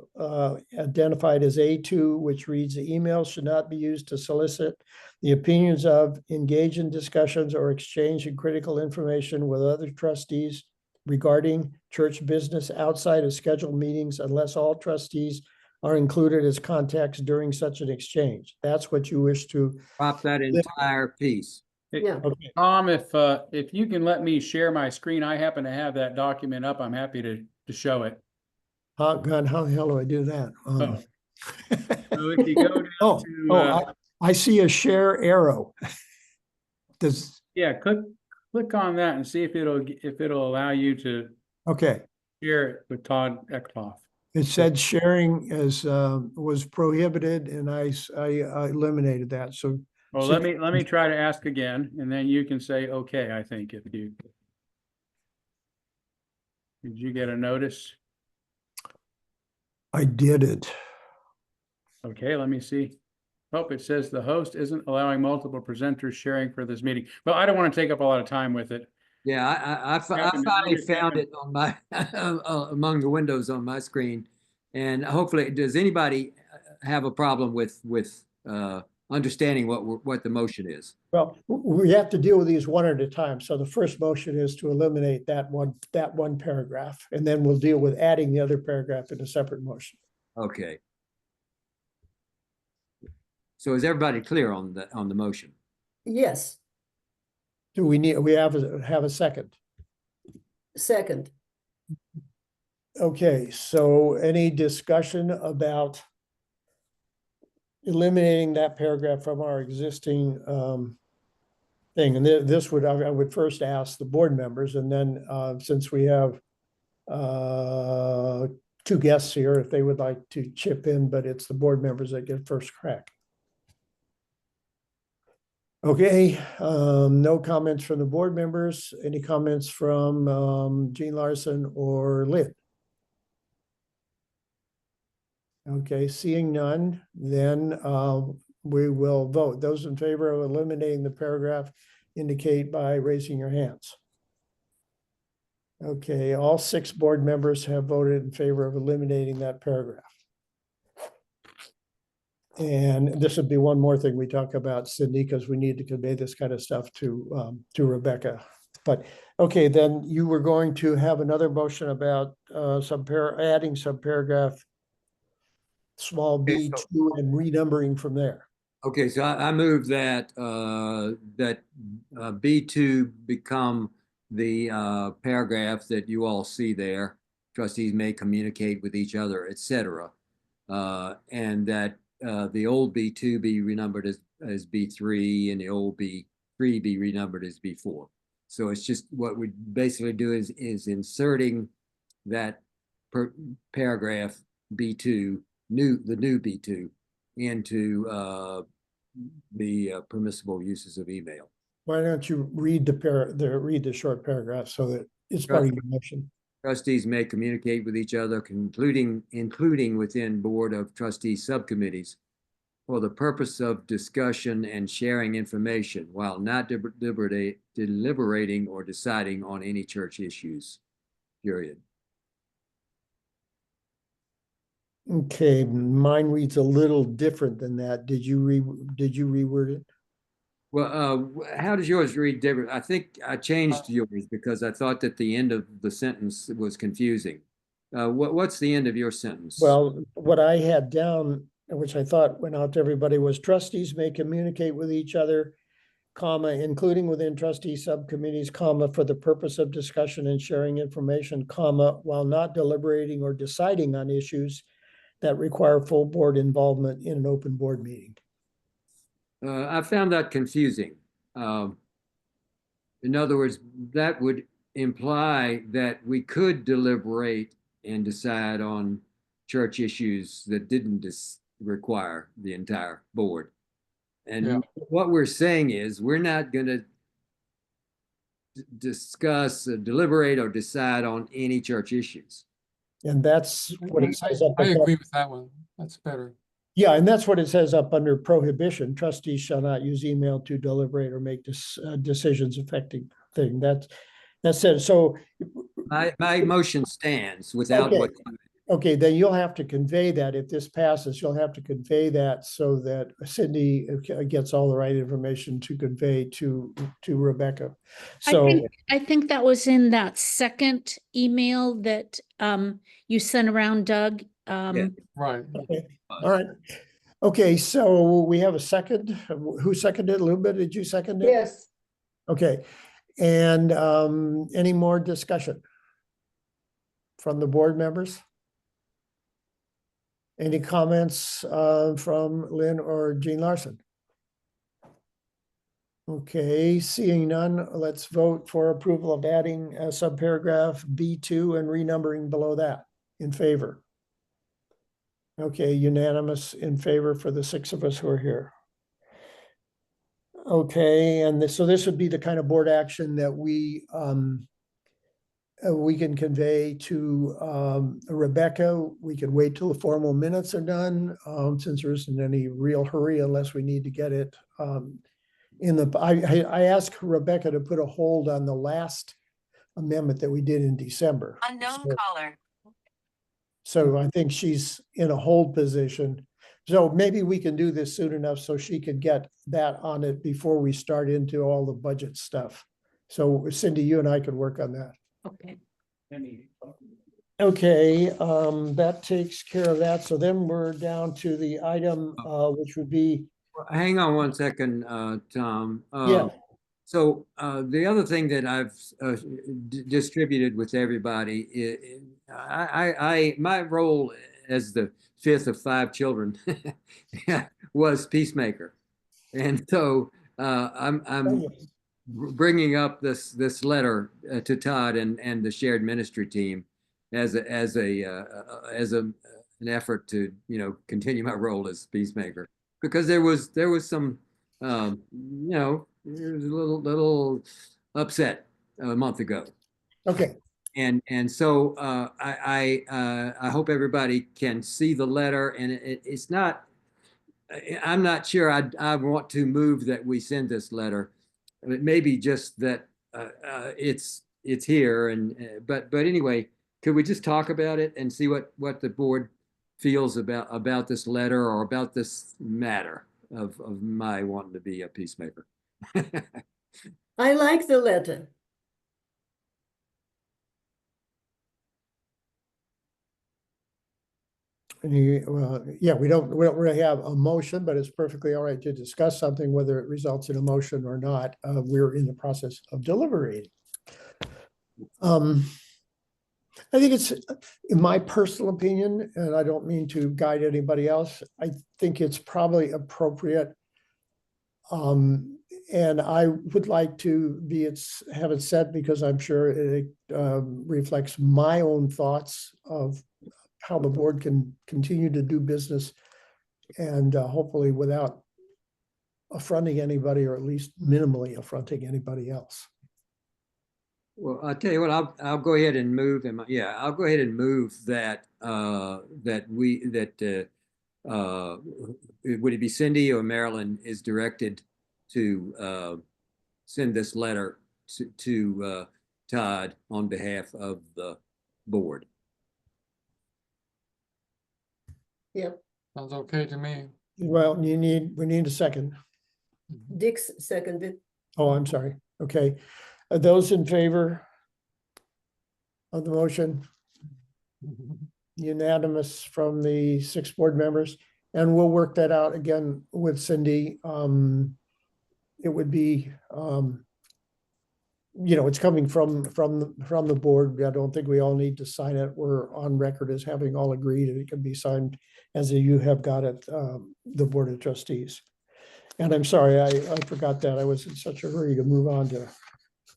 identified as A2, which reads the emails should not be used to solicit the opinions of, engage in discussions or exchange in critical information with other trustees regarding church business outside of scheduled meetings, unless all trustees are included as context during such an exchange. That's what you wish to. Drop that entire piece. Yeah. Okay. Tom, if you can let me share my screen, I happen to have that document up. I'm happy to show it. Oh, God, how the hell do I do that? Oh. So if you go down Oh, to, I see a share arrow. Does, yeah, click on that and see if it'll allow you to okay. share it with Todd Eckhoff. It said sharing as, was prohibited and I eliminated that. So. Well, let me try to ask again, and then you can say, okay, I think if you. Did you get a notice? I did it. Okay, let me see. Oh, it says the host isn't allowing multiple presenters sharing for this meeting. Well, I don't want to take up a lot of time with it. Yeah, I finally found it on my among the windows on my screen, and hopefully, does anybody have a problem with understanding what the motion is? Well, we have to deal with these one at a time. So the first motion is to eliminate that one paragraph, and then we'll deal with adding the other paragraph in a separate motion. Okay. So is everybody clear on the motion? Yes, Do we have a second? second. Okay, so any discussion about eliminating that paragraph from our existing thing? And this would, I would first ask the board members, and then since we have two guests here, if they would like to chip in, but it's the board members that get first crack. Okay, no comments from the board members. Any comments from Jean Larson or Lynn? Okay, seeing none, then we will vote. Those in favor of eliminating the paragraph indicate by raising your hands. Okay, all 6 board members have voted in favor of eliminating that paragraph. And this would be one more thing we talk about, Cindy, because we need to convey this kind of stuff to Rebecca. But okay, then you were going to have another motion about adding some paragraph small b2 and renumbering from there. Okay, so I move that B2 become the paragraph that you all see there. Trustees may communicate with each other, etc. And that the old B2 be renumbered as B3 and the old B3 be renumbered as B4. So it's just what we basically do is inserting that paragraph B2, the new B2 into the permissible uses of email. Why don't you read read the short paragraph so that it's part of your motion? Trustees may communicate with each other, including within Board of Trustees subcommittees, for the purpose of discussion and sharing information while not deliberating or deciding on any church issues, period. Okay, mine reads a little different than that. Did you reword it? Well, how does yours read, Deborah? I think I changed yours because I thought that the end of the sentence was confusing. What's the end of your sentence? Well, what I had down, which I thought went out to everybody, was trustees may communicate with each other, comma, including within trustee subcommittees, comma, for the purpose of discussion and sharing information, comma, while not deliberating or deciding on issues that require full board involvement in an open board meeting. I found that confusing. In other words, that would imply that we could deliberate and decide on church issues that didn't require the entire board. And what we're saying is we're not going to discuss, deliberate, or decide on any church issues. And that's what it says up. I agree with that one. That's better. Yeah, and that's what it says up under prohibition. Trustees shall not use email to deliberate or make decisions affecting thing. That's it. So my motion stands without what. Okay, then you'll have to convey that. If this passes, you'll have to convey that so that Cindy gets all the right information to convey to Rebecca. So I think that was in that second email that you sent around, Doug. Right. Okay, all right. Okay, so we have a second. Who seconded? Luba, did you second it? Yes. Okay, and any more discussion from the board members? Any comments from Lynn or Jean Larson? Okay, seeing none, let's vote for approval of adding a subparagraph B2 and renumbering below that. In favor? Okay, unanimous in favor for the 6 of us who are here. Okay, and so this would be the kind of board action that we can convey to Rebecca. We could wait till the formal minutes are done, since there isn't any real hurry unless we need to get it. I asked Rebecca to put a hold on the last amendment that we did in December. Unknown caller. So I think she's in a hold position. So maybe we can do this soon enough so she could get that on it before we start into all the budget stuff. So Cindy, you and I could work on that. Okay. Okay, that takes care of that. So then we're down to the item, which would be, Hang on one second, Tom. yeah, So the other thing that I've distributed with everybody, my role as the 5th of 5 children was peacemaker, and so I'm bringing up this letter to Todd and the shared ministry team as an effort to continue my role as peacemaker, because there was some there was a little upset a month ago. okay. And so I hope everybody can see the letter, and it's not, I'm not sure I want to move that we send this letter. It may be just that it's here, and but anyway, could we just talk about it and see what the board feels about this letter or about this matter of my wanting to be a peacemaker? I like the letter. Well, yeah, we don't really have a motion, but it's perfectly all right to discuss something, whether it results in a motion or not. We're in the process of deliberating. I think it's, in my personal opinion, and I don't mean to guide anybody else, I think it's probably appropriate. And I would like to have it said, because I'm sure it reflects my own thoughts of how the board can continue to do business, and hopefully without affronting anybody, or at least minimally affronting anybody else. Well, I'll tell you what, I'll go ahead and move. I'll go ahead and move that would it be Cindy or Marilyn is directed to send this letter to Todd on behalf of the board. Yep. Sounds okay to me. Well, we need a second. Dick's seconded. Oh, I'm sorry. Okay. Are those in favor of the motion? Unanimous from the 6 board members, and we'll work that out again with Cindy. It would be, it's coming from the board. I don't think we all need to sign it. We're on record as having all agreed, and it can be signed as you have got it, the Board of Trustees. And I'm sorry, I forgot that. I was in such a hurry to move on to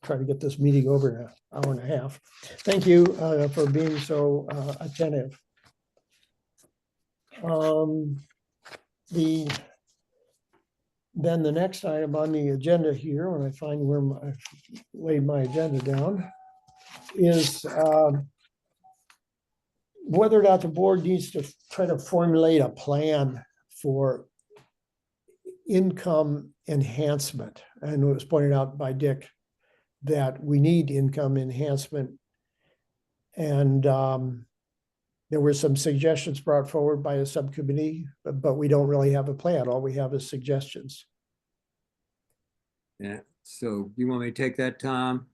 try to get this meeting over in an hour and a half. Thank you for being so attentive. Then the next item on the agenda here, when I find where I've laid my agenda down, is whether or not the board needs to try to formulate a plan for income enhancement. And it was pointed out by Dick that we need income enhancement. And there were some suggestions brought forward by a subcommittee, but we don't really have a plan. All we have is suggestions. Yeah. So you want me to take that, Tom?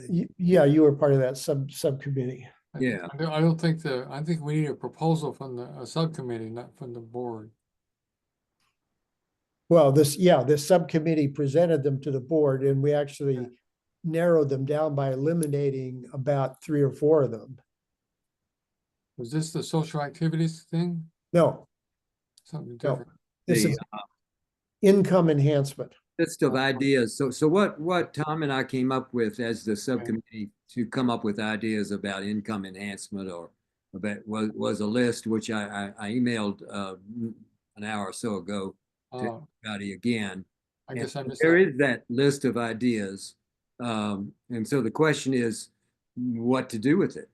Yeah, you were part of that subcommittee. Yeah. I don't think I think we need a proposal from a subcommittee, not from the board. Well, this subcommittee presented them to the board and we actually narrowed them down by eliminating about 3 or 4 of them. Was this the social activities thing? No, Something no, different? this The is income enhancement. list of ideas. So what Tom and I came up with as the subcommittee to come up with ideas about income enhancement or about was a list which I emailed an hour or so ago to Oh, everybody again. I guess I missed There that. is that list of ideas. And so the question is what to do with it.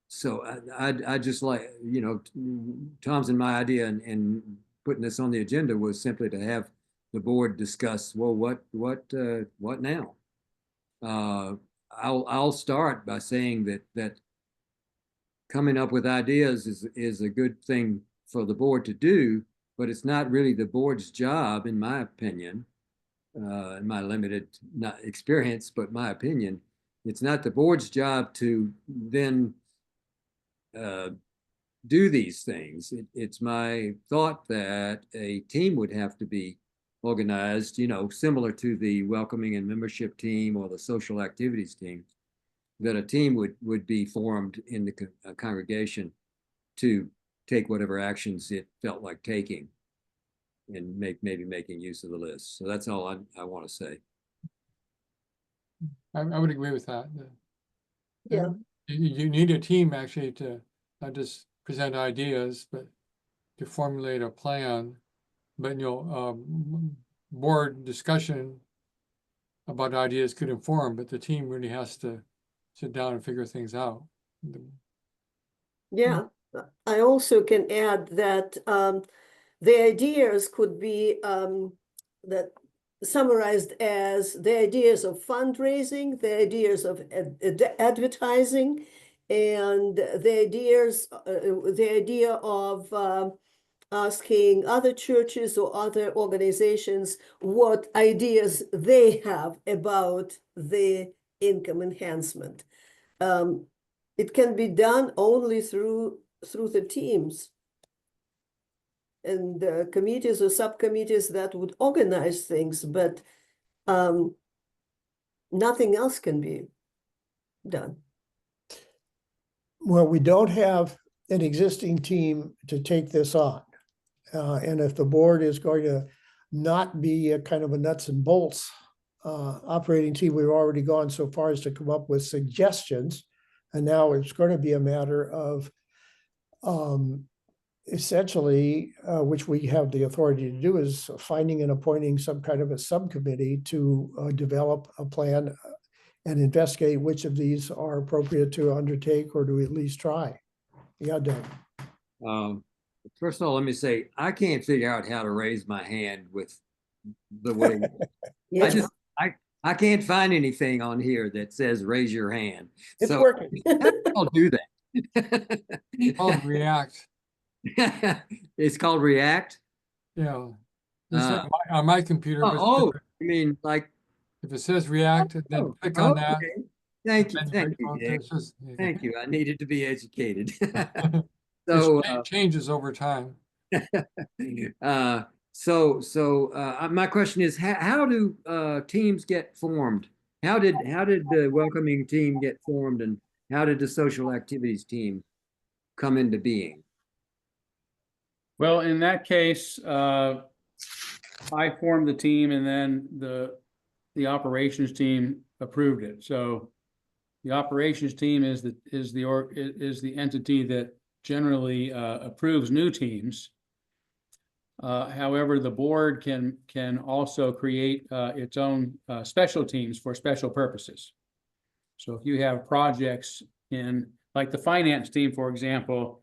So I just like, Tom's and my idea and putting this on the agenda was simply to have the board discuss, well, what now? I'll start by saying that coming up with ideas is a good thing for the board to do, but it's not really the board's job, in my opinion, in my limited experience, but my opinion, it's not the board's job to then do these things. It's my thought that a team would have to be organized, similar to the welcoming and membership team or the social activities team, that a team would be formed in the congregation to take whatever actions it felt like taking and maybe making use of the list. So that's all I want to say. I would agree with that. Yeah. You need a team actually to not just present ideas, but to formulate a plan. But board discussion about ideas could inform, but the team really has to sit down and figure things out. Yeah, I also can add that the ideas could be that summarized as the ideas of fundraising, the ideas of advertising, and the idea of asking other churches or other organizations what ideas they have about the income enhancement. It can be done only through the teams and committees or subcommittees that would organize things, but nothing else can be done. Well, we don't have an existing team to take this on. And if the board is going to not be a kind of a nuts and bolts operating team, we've already gone so far as to come up with suggestions. And now it's going to be a matter of essentially, which we have the authority to do, is finding and appointing some kind of a subcommittee to develop a plan and investigate which of these are appropriate to undertake or to at least try. Yeah, Doug. First of all, let me say, I can't figure out how to raise my hand with the way Yeah. I can't find anything on here that says raise your hand. It's So working. I'll do that. It's called React. It's called React. Yeah. It's like on my computer. But I mean, like, if it says React, then click on that. okay. Thank you, and thank then you, Dick. it's just- Thank you. I needed to be educated. It So, changes over time. my question is, how do teams get formed? How did the welcoming team get formed, and how did the social activities team come into being? Well, in that case, I formed the team and then the operations team approved it. So the operations team is the entity that generally approves new teams. However, the board can also create its own special teams for special purposes. So if you have projects like the finance team, for example,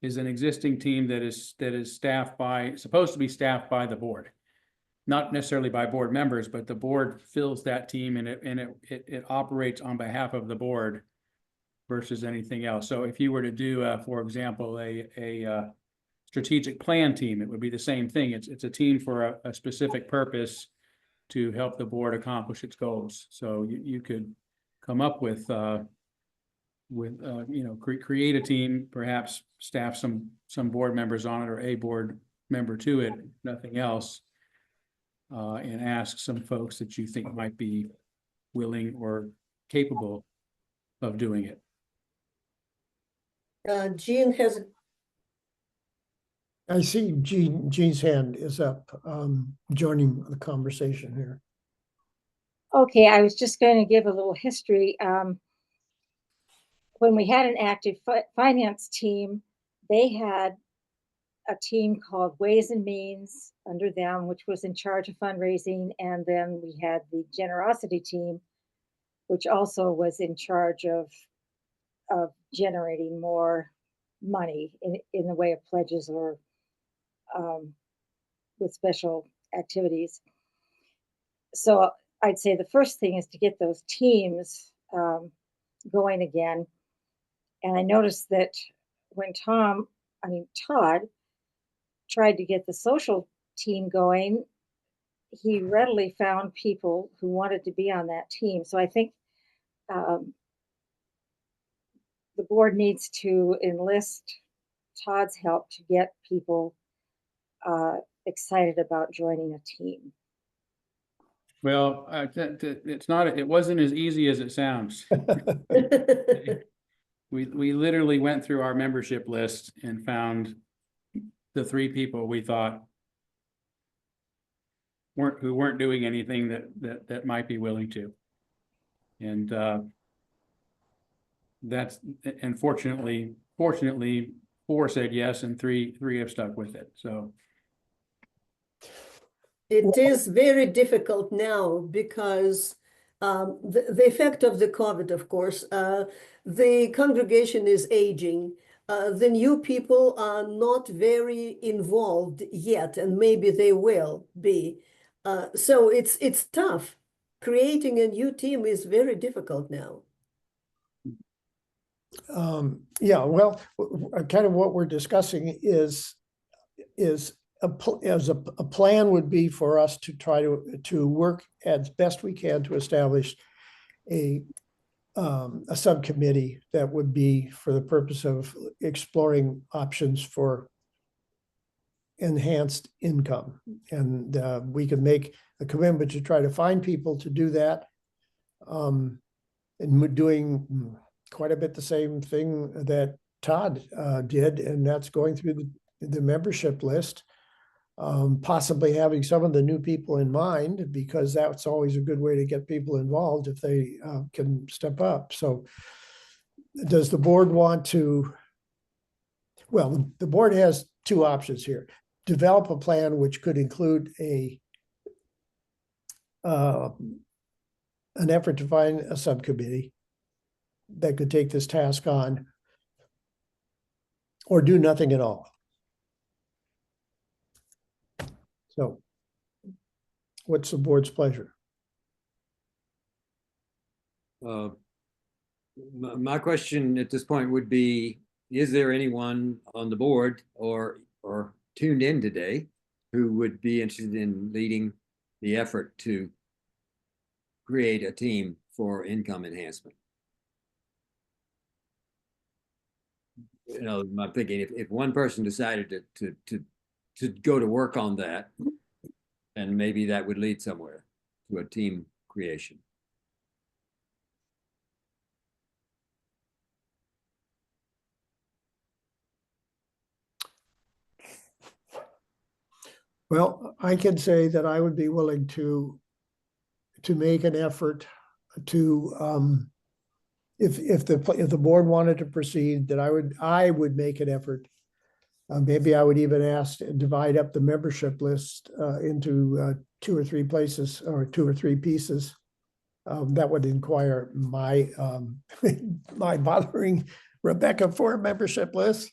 is an existing team that is supposed to be staffed by the board, not necessarily by board members, but the board fills that team and it operates on behalf of the board versus anything else. So if you were to do, for example, a strategic plan team, it would be the same thing. It's a team for a specific purpose to help the board accomplish its goals. So you could come up with, you know, create a team, perhaps staff some board members on it or a board member to it, nothing else. And ask some folks that you think might be willing or capable of doing it. Jean has, I see Jean's hand is up, joining the conversation here. Okay, I was just going to give a little history. When we had an active finance team, they had a team called Ways and Means under them, which was in charge of fundraising. And then we had the generosity team, which also was in charge of generating more money in the way of pledges or with special activities. So I'd say the first thing is to get those teams going again. And I noticed that when Todd tried to get the social team going, he readily found people who wanted to be on that team. So I think the board needs to enlist Todd's help to get people excited about joining a team. Well, it wasn't as easy as it sounds. We literally went through our membership list and found the 3 people we thought weren't doing anything that might be willing to. And fortunately 4 said yes and 3 have stuck with it. So it is very difficult now because the effect of the COVID, of course, the congregation is aging. The new people are not very involved yet, and maybe they will be. So it's tough. Creating a new team is very difficult now. Yeah, well, kind of what we're discussing is a plan would be for us to try to work as best we can to establish a subcommittee that would be for the purpose of exploring options for enhanced income. And we can make a commitment to try to find people to do that. And we're doing quite a bit the same thing that Todd did, and that's going through the membership list. Possibly having some of the new people in mind, because that's always a good way to get people involved if they can step up. So does the board want to, well, the board has 2 options here. Develop a plan which could include an effort to find a subcommittee that could take this task on, or do nothing at all. So what's the board's pleasure? My question at this point would be, is there anyone on the board or tuned in today who would be interested in leading the effort to create a team for income enhancement? You know, I'm thinking if one person decided to go to work on that, and maybe that would lead somewhere to a team creation. Well, I can say that I would be willing to make an effort to, if the board wanted to proceed, that I would make an effort. Maybe I would even ask to divide up the membership list into 2 or 3 places, or 2 or 3 pieces. That would require my my bothering Rebecca for a membership list.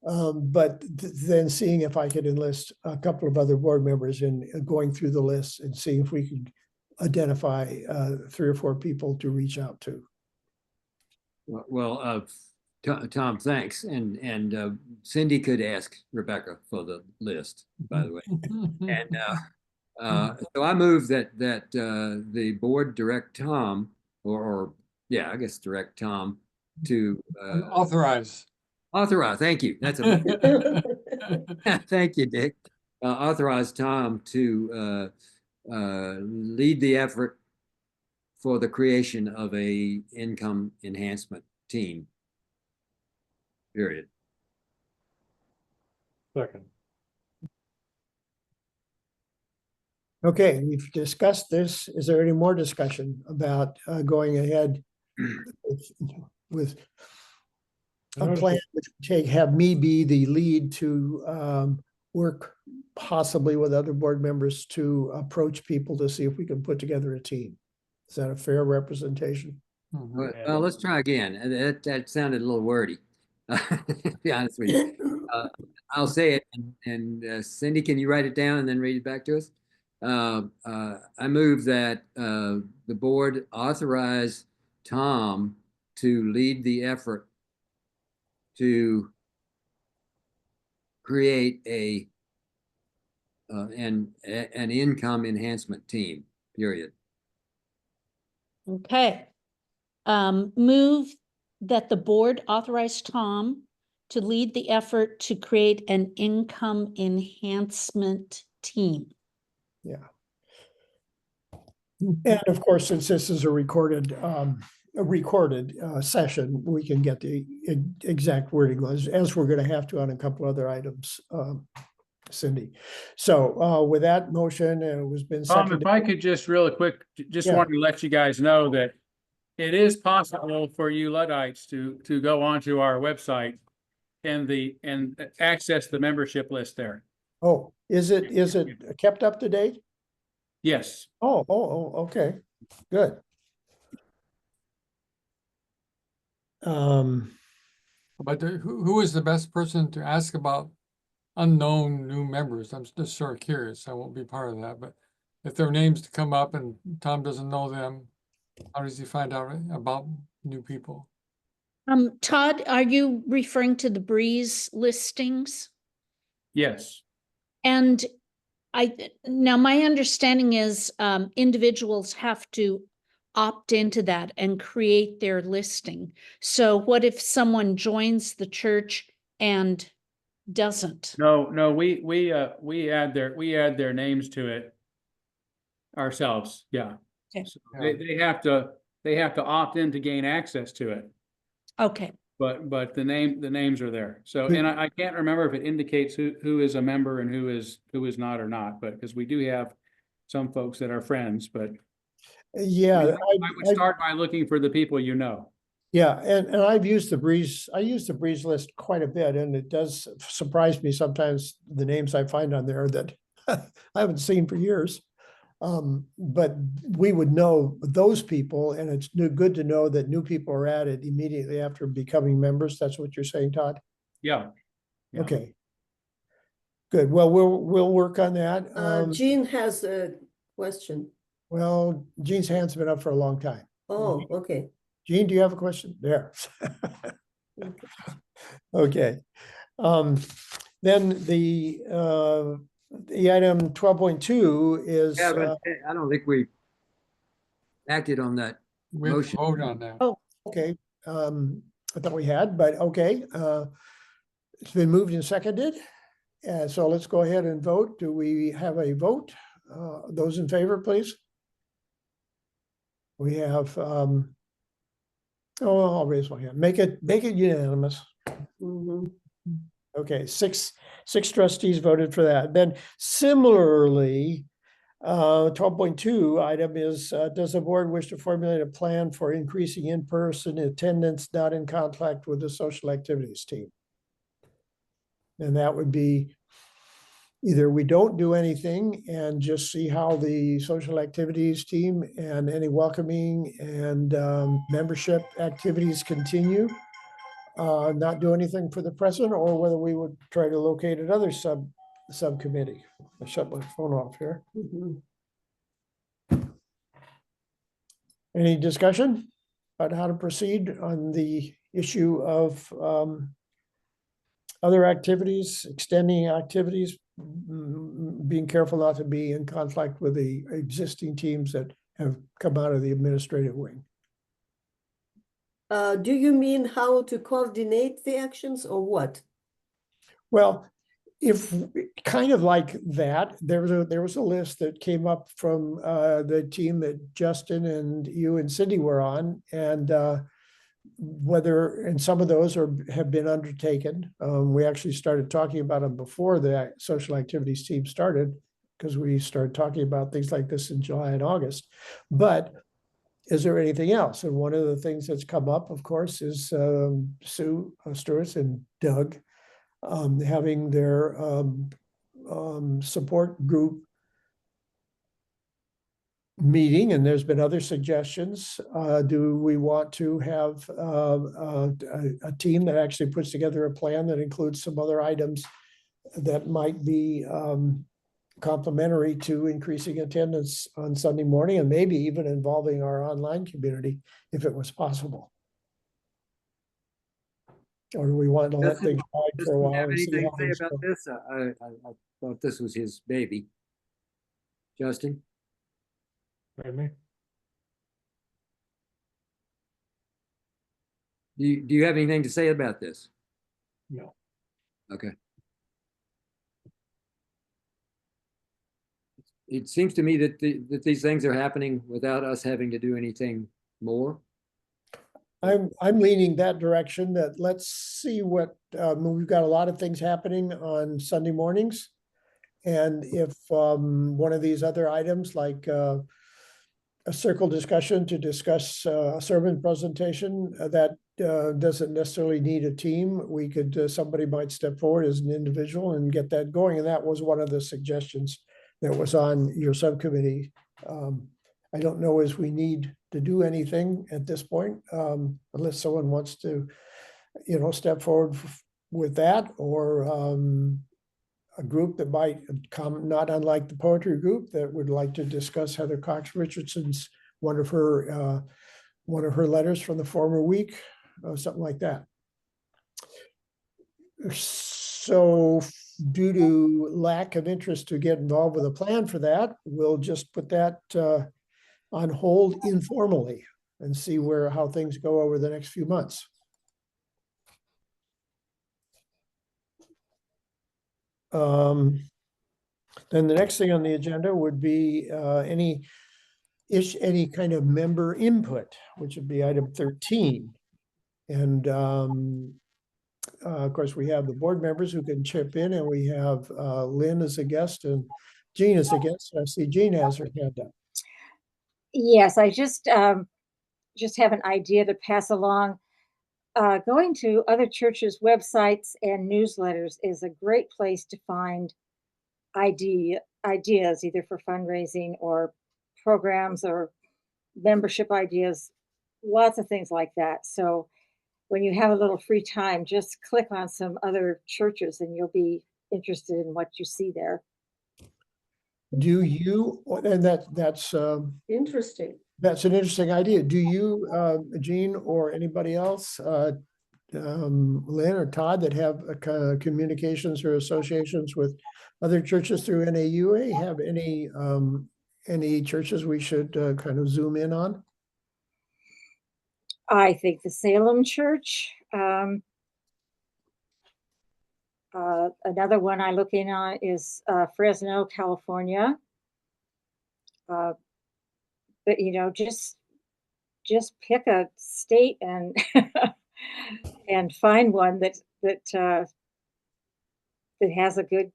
But then seeing if I could enlist a couple of other board members in going through the list and seeing if we could identify 3 or 4 people to reach out to. Well, Tom, thanks. And Cindy could ask Rebecca for the list, by the way. And so I move that the board direct Tom or yeah, I guess direct Tom to Authorize. authorize. Thank you. That's a thank you, Dick. Authorize Tom to lead the effort for the creation of a income enhancement team. Period. Second. Okay, we've discussed this. Is there any more discussion about going ahead with I a noticed plan which would have me be the lead to work possibly with other board members to approach people to see if we can put together a team? Is that a fair representation? Mhm. Well, let's try again. That sounded a little wordy. To be honest with you. I'll say it, and Cindy, can you write it down and then read it back to us? I move that the board authorize Tom to lead the effort to create an income enhancement team, period. Okay. Move that the board authorize Tom to lead the effort to create an income enhancement team. Yeah. And of course, since this is a recorded session, we can get the exact wording as we're going to have to on a couple other items, Cindy. So with that motion, it was been Tom, seconded. if I could just really quick, just Yeah. wanted to let you guys know that it is possible for you Luddites to go onto our website and access the membership list there. Oh, is it kept up to date? Yes. Oh, okay, good. But who is the best person to ask about unknown new members? I'm just sort of curious. I won't be part of that, but if their names to come up and Tom doesn't know them, how does he find out about new people? Todd, are you referring to the Breeze listings? Yes. And now my understanding is individuals have to opt into that and create their listing. So what if someone joins the church and doesn't? No, we add their names to it ourselves. Yeah. Okay. So they have to opt in to gain access to it. Okay. But the names are there. So, and I can't remember if it indicates who is a member and who is not or not, but because we do have some folks that are friends, but yeah, I would start by looking for the people you know. Yeah, and I've used the Breeze. I use the Breeze list quite a bit, and it does surprise me sometimes the names I find on there that I haven't seen for years. But we would know those people, and it's good to know that new people are added immediately after becoming members. That's what you're saying, Todd? Yeah. Yeah. Okay. Good. Well, we'll work on that. Jean has a question. Well, Jean's hand's been up for a long time. Oh, okay. Jean, do you have a question? There. Okay. Then the item 12.2 is Yeah, but I don't think we acted on that We have to motion. vote on that. Oh. okay. I thought we had, but okay. It's been moved and seconded. So let's go ahead and vote. Do we have a vote? Those in favor, please. We have, I'll raise my hand. Make it unanimous. Mhm. Okay, six trustees voted for that. Then similarly, 12.2 item is, does the board wish to formulate a plan for increasing in-person attendance not in conflict with the social activities team? And that would be either we don't do anything and just see how the social activities team and any welcoming and membership activities continue, not do anything for the present, or whether we would try to locate another subcommittee. I shut my phone off here. Mhm. Any discussion about how to proceed on the issue of other activities, extending activities, being careful not to be in conflict with the existing teams that have come out of the administrative wing? Do you mean how to coordinate the actions or what? Well, if kind of like that, there was a list that came up from the team that Justin and you and Cindy were on, and some of those have been undertaken. We actually started talking about them before the social activities team started, because we started talking about things like this in July and August. But is there anything else? And one of the things that's come up, of course, is Sue Stewart and Doug having their support group meeting, and there's been other suggestions. Do we want to have a team that actually puts together a plan that includes some other items that might be complementary to increasing attendance on Sunday morning, and maybe even involving our online community if it was possible? Or do we want to let things ride for a while and see how things about go? this? I thought this was his baby. Justin? Pardon me? Do you have anything to say about this? No. Okay. It seems to me that that these things are happening without us having to do anything more. I'm leaning that direction, that let's see what, we've got a lot of things happening on Sunday mornings. And if one of these other items, like a circle discussion to discuss a sermon presentation, that doesn't necessarily need a team. We could, somebody might step forward as an individual and get that going. And that was one of the suggestions that was on your subcommittee. I don't know as we need to do anything at this point, unless someone wants to, step forward with that, or a group that might come, not unlike the poetry group, that would like to discuss Heather Cox Richardson's one of her letters from the former week, something like that. So due to lack of interest to get involved with a plan for that, we'll just put that on hold informally and see how things go over the next few months. Then the next thing on the agenda would be any kind of member input, which would be item 13. And of course, we have the board members who can chip in, and we have Lynn as a guest and Jean as a guest. I see Jean has her hand up. Yes, I just have an idea to pass along. Going to other churches' websites and newsletters is a great place to find ideas, either for fundraising or programs or membership ideas, lots of things like that. So when you have a little free time, just click on some other churches and you'll be interested in what you see there. Do you, and that's Interesting. That's an interesting idea. Do you, Jean, or anybody else, Lynn or Todd, that have communications or associations with other churches through NAUA, have any churches we should kind of zoom in on? I think the Salem Church. Another one I look in on is Fresno, California. But just pick a state and and find one that has a good,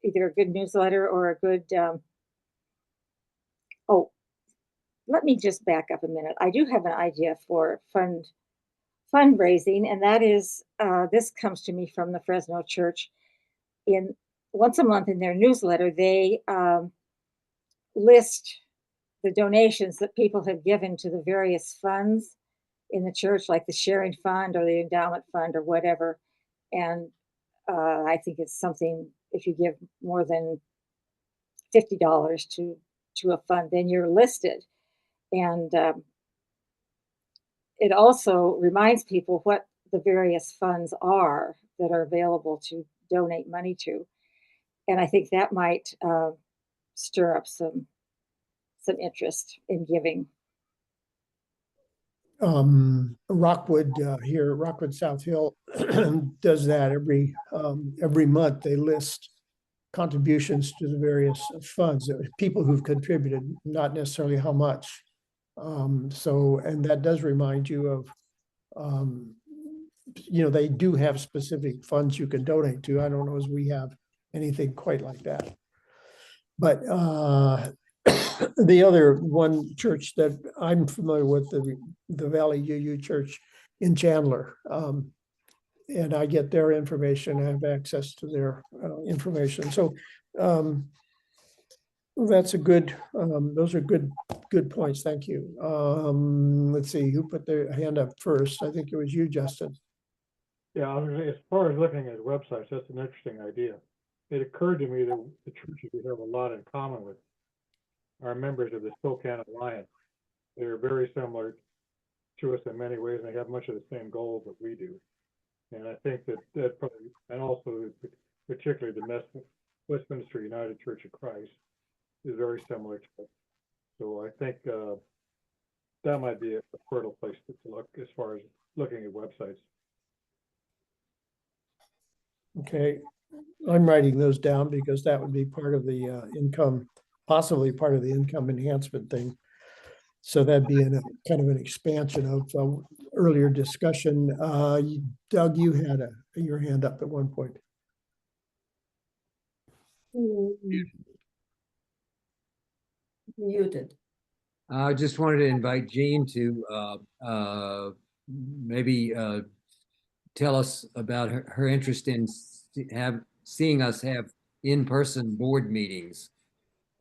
either a good newsletter or a good. Oh, let me just back up a minute. I do have an idea for fundraising, and that is this comes to me from the Fresno Church. Once a month in their newsletter, they list the donations that people have given to the various funds in the church, like the sharing fund or the endowment fund or whatever. And I think it's something, if you give more than $50 to a fund, then you're listed. And it also reminds people what the various funds are that are available to donate money to. And I think that might stir up some interest in giving. Rockwood here, Rockwood South Hill does that every month. They list contributions to the various funds, people who've contributed, not necessarily how much. So, and that does remind you of, they do have specific funds you can donate to. I don't know as we have anything quite like that. But the other one church that I'm familiar with, the Valley UU Church in Chandler, and I get their information. I have access to their information. So that's a good. Those are good points. Thank you. Let's see who put their hand up first. I think it was you, Justin. Yeah, I mean, as far as looking at websites, that's an interesting idea. It occurred to me that the churches we have a lot in common with are members of the Spokane Alliance. They're very similar to us in many ways, and they have much of the same goals that we do. And I think that probably, and also particularly the Westminster United Church of Christ is very similar to us. So I think that might be a fertile place to look as far as looking at websites. Okay, I'm writing those down because that would be part of the income, possibly part of the income enhancement thing. So that'd be a kind of an expansion of earlier discussion. Doug, you had your hand up at one point. Muted. I just wanted to invite Jean to maybe tell us about her interest in seeing us have in-person board meetings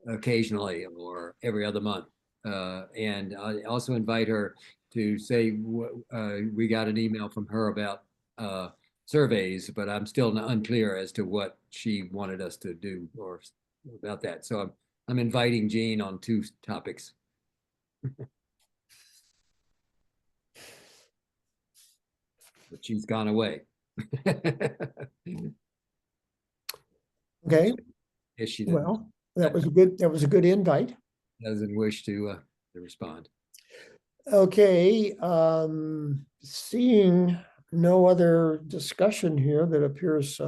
occasionally or every other month. And I also invite her to say we got an email from her about surveys, but I'm still unclear as to what she wanted us to do or about that. So I'm inviting Jean on 2 topics. But she's gone away. Okay. Yes, she Well, that was a good invite. doesn't wish to respond. Okay, seeing no other discussion here that appears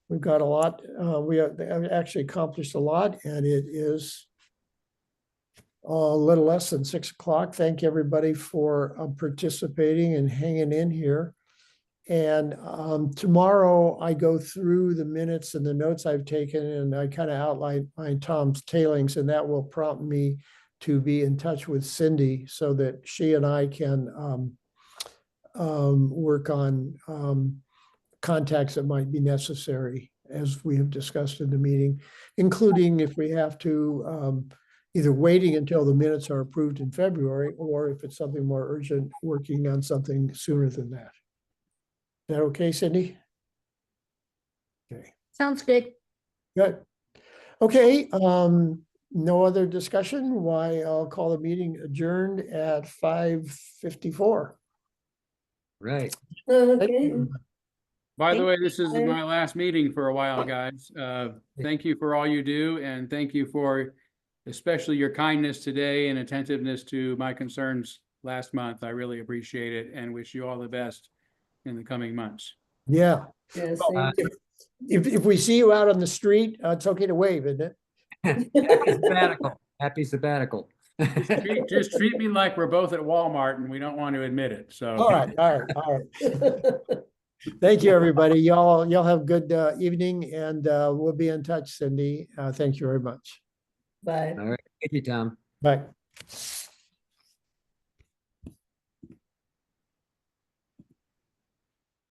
we've got a lot. We have actually accomplished a lot, and it is a little less than 6 o'clock. Thank everybody for participating and hanging in here. And tomorrow I go through the minutes and the notes I've taken, and I kind of outline Tom's tailings, and that will prompt me to be in touch with Cindy so that she and I can work on contacts that might be necessary, as we have discussed in the meeting, including if we have to either waiting until the minutes are approved in February, or if it's something more urgent, working on something sooner than that. Is that okay, Cindy? Okay. Sounds good. Good. Okay, no other discussion. Why, I'll call the meeting adjourned at 5:54. Right. Okay. By the Thank way, this is you. my last meeting for a while, guys. Thank you for all you do, and thank you for especially your kindness today and attentiveness to my concerns last month. I really appreciate it and wish you all the best in the coming months. Yeah. Yes, Well, thank you. if we see you out on the street, it's okay to wave, isn't it? Happy sabbatical. Happy sabbatical. Just treat me like we're both at Walmart and we don't want to admit it. So. All right. Thank you, everybody. Y'all have a good evening, and we'll be in touch, Cindy. Thank you very much. Bye. All right. Thank you, Tom. Bye.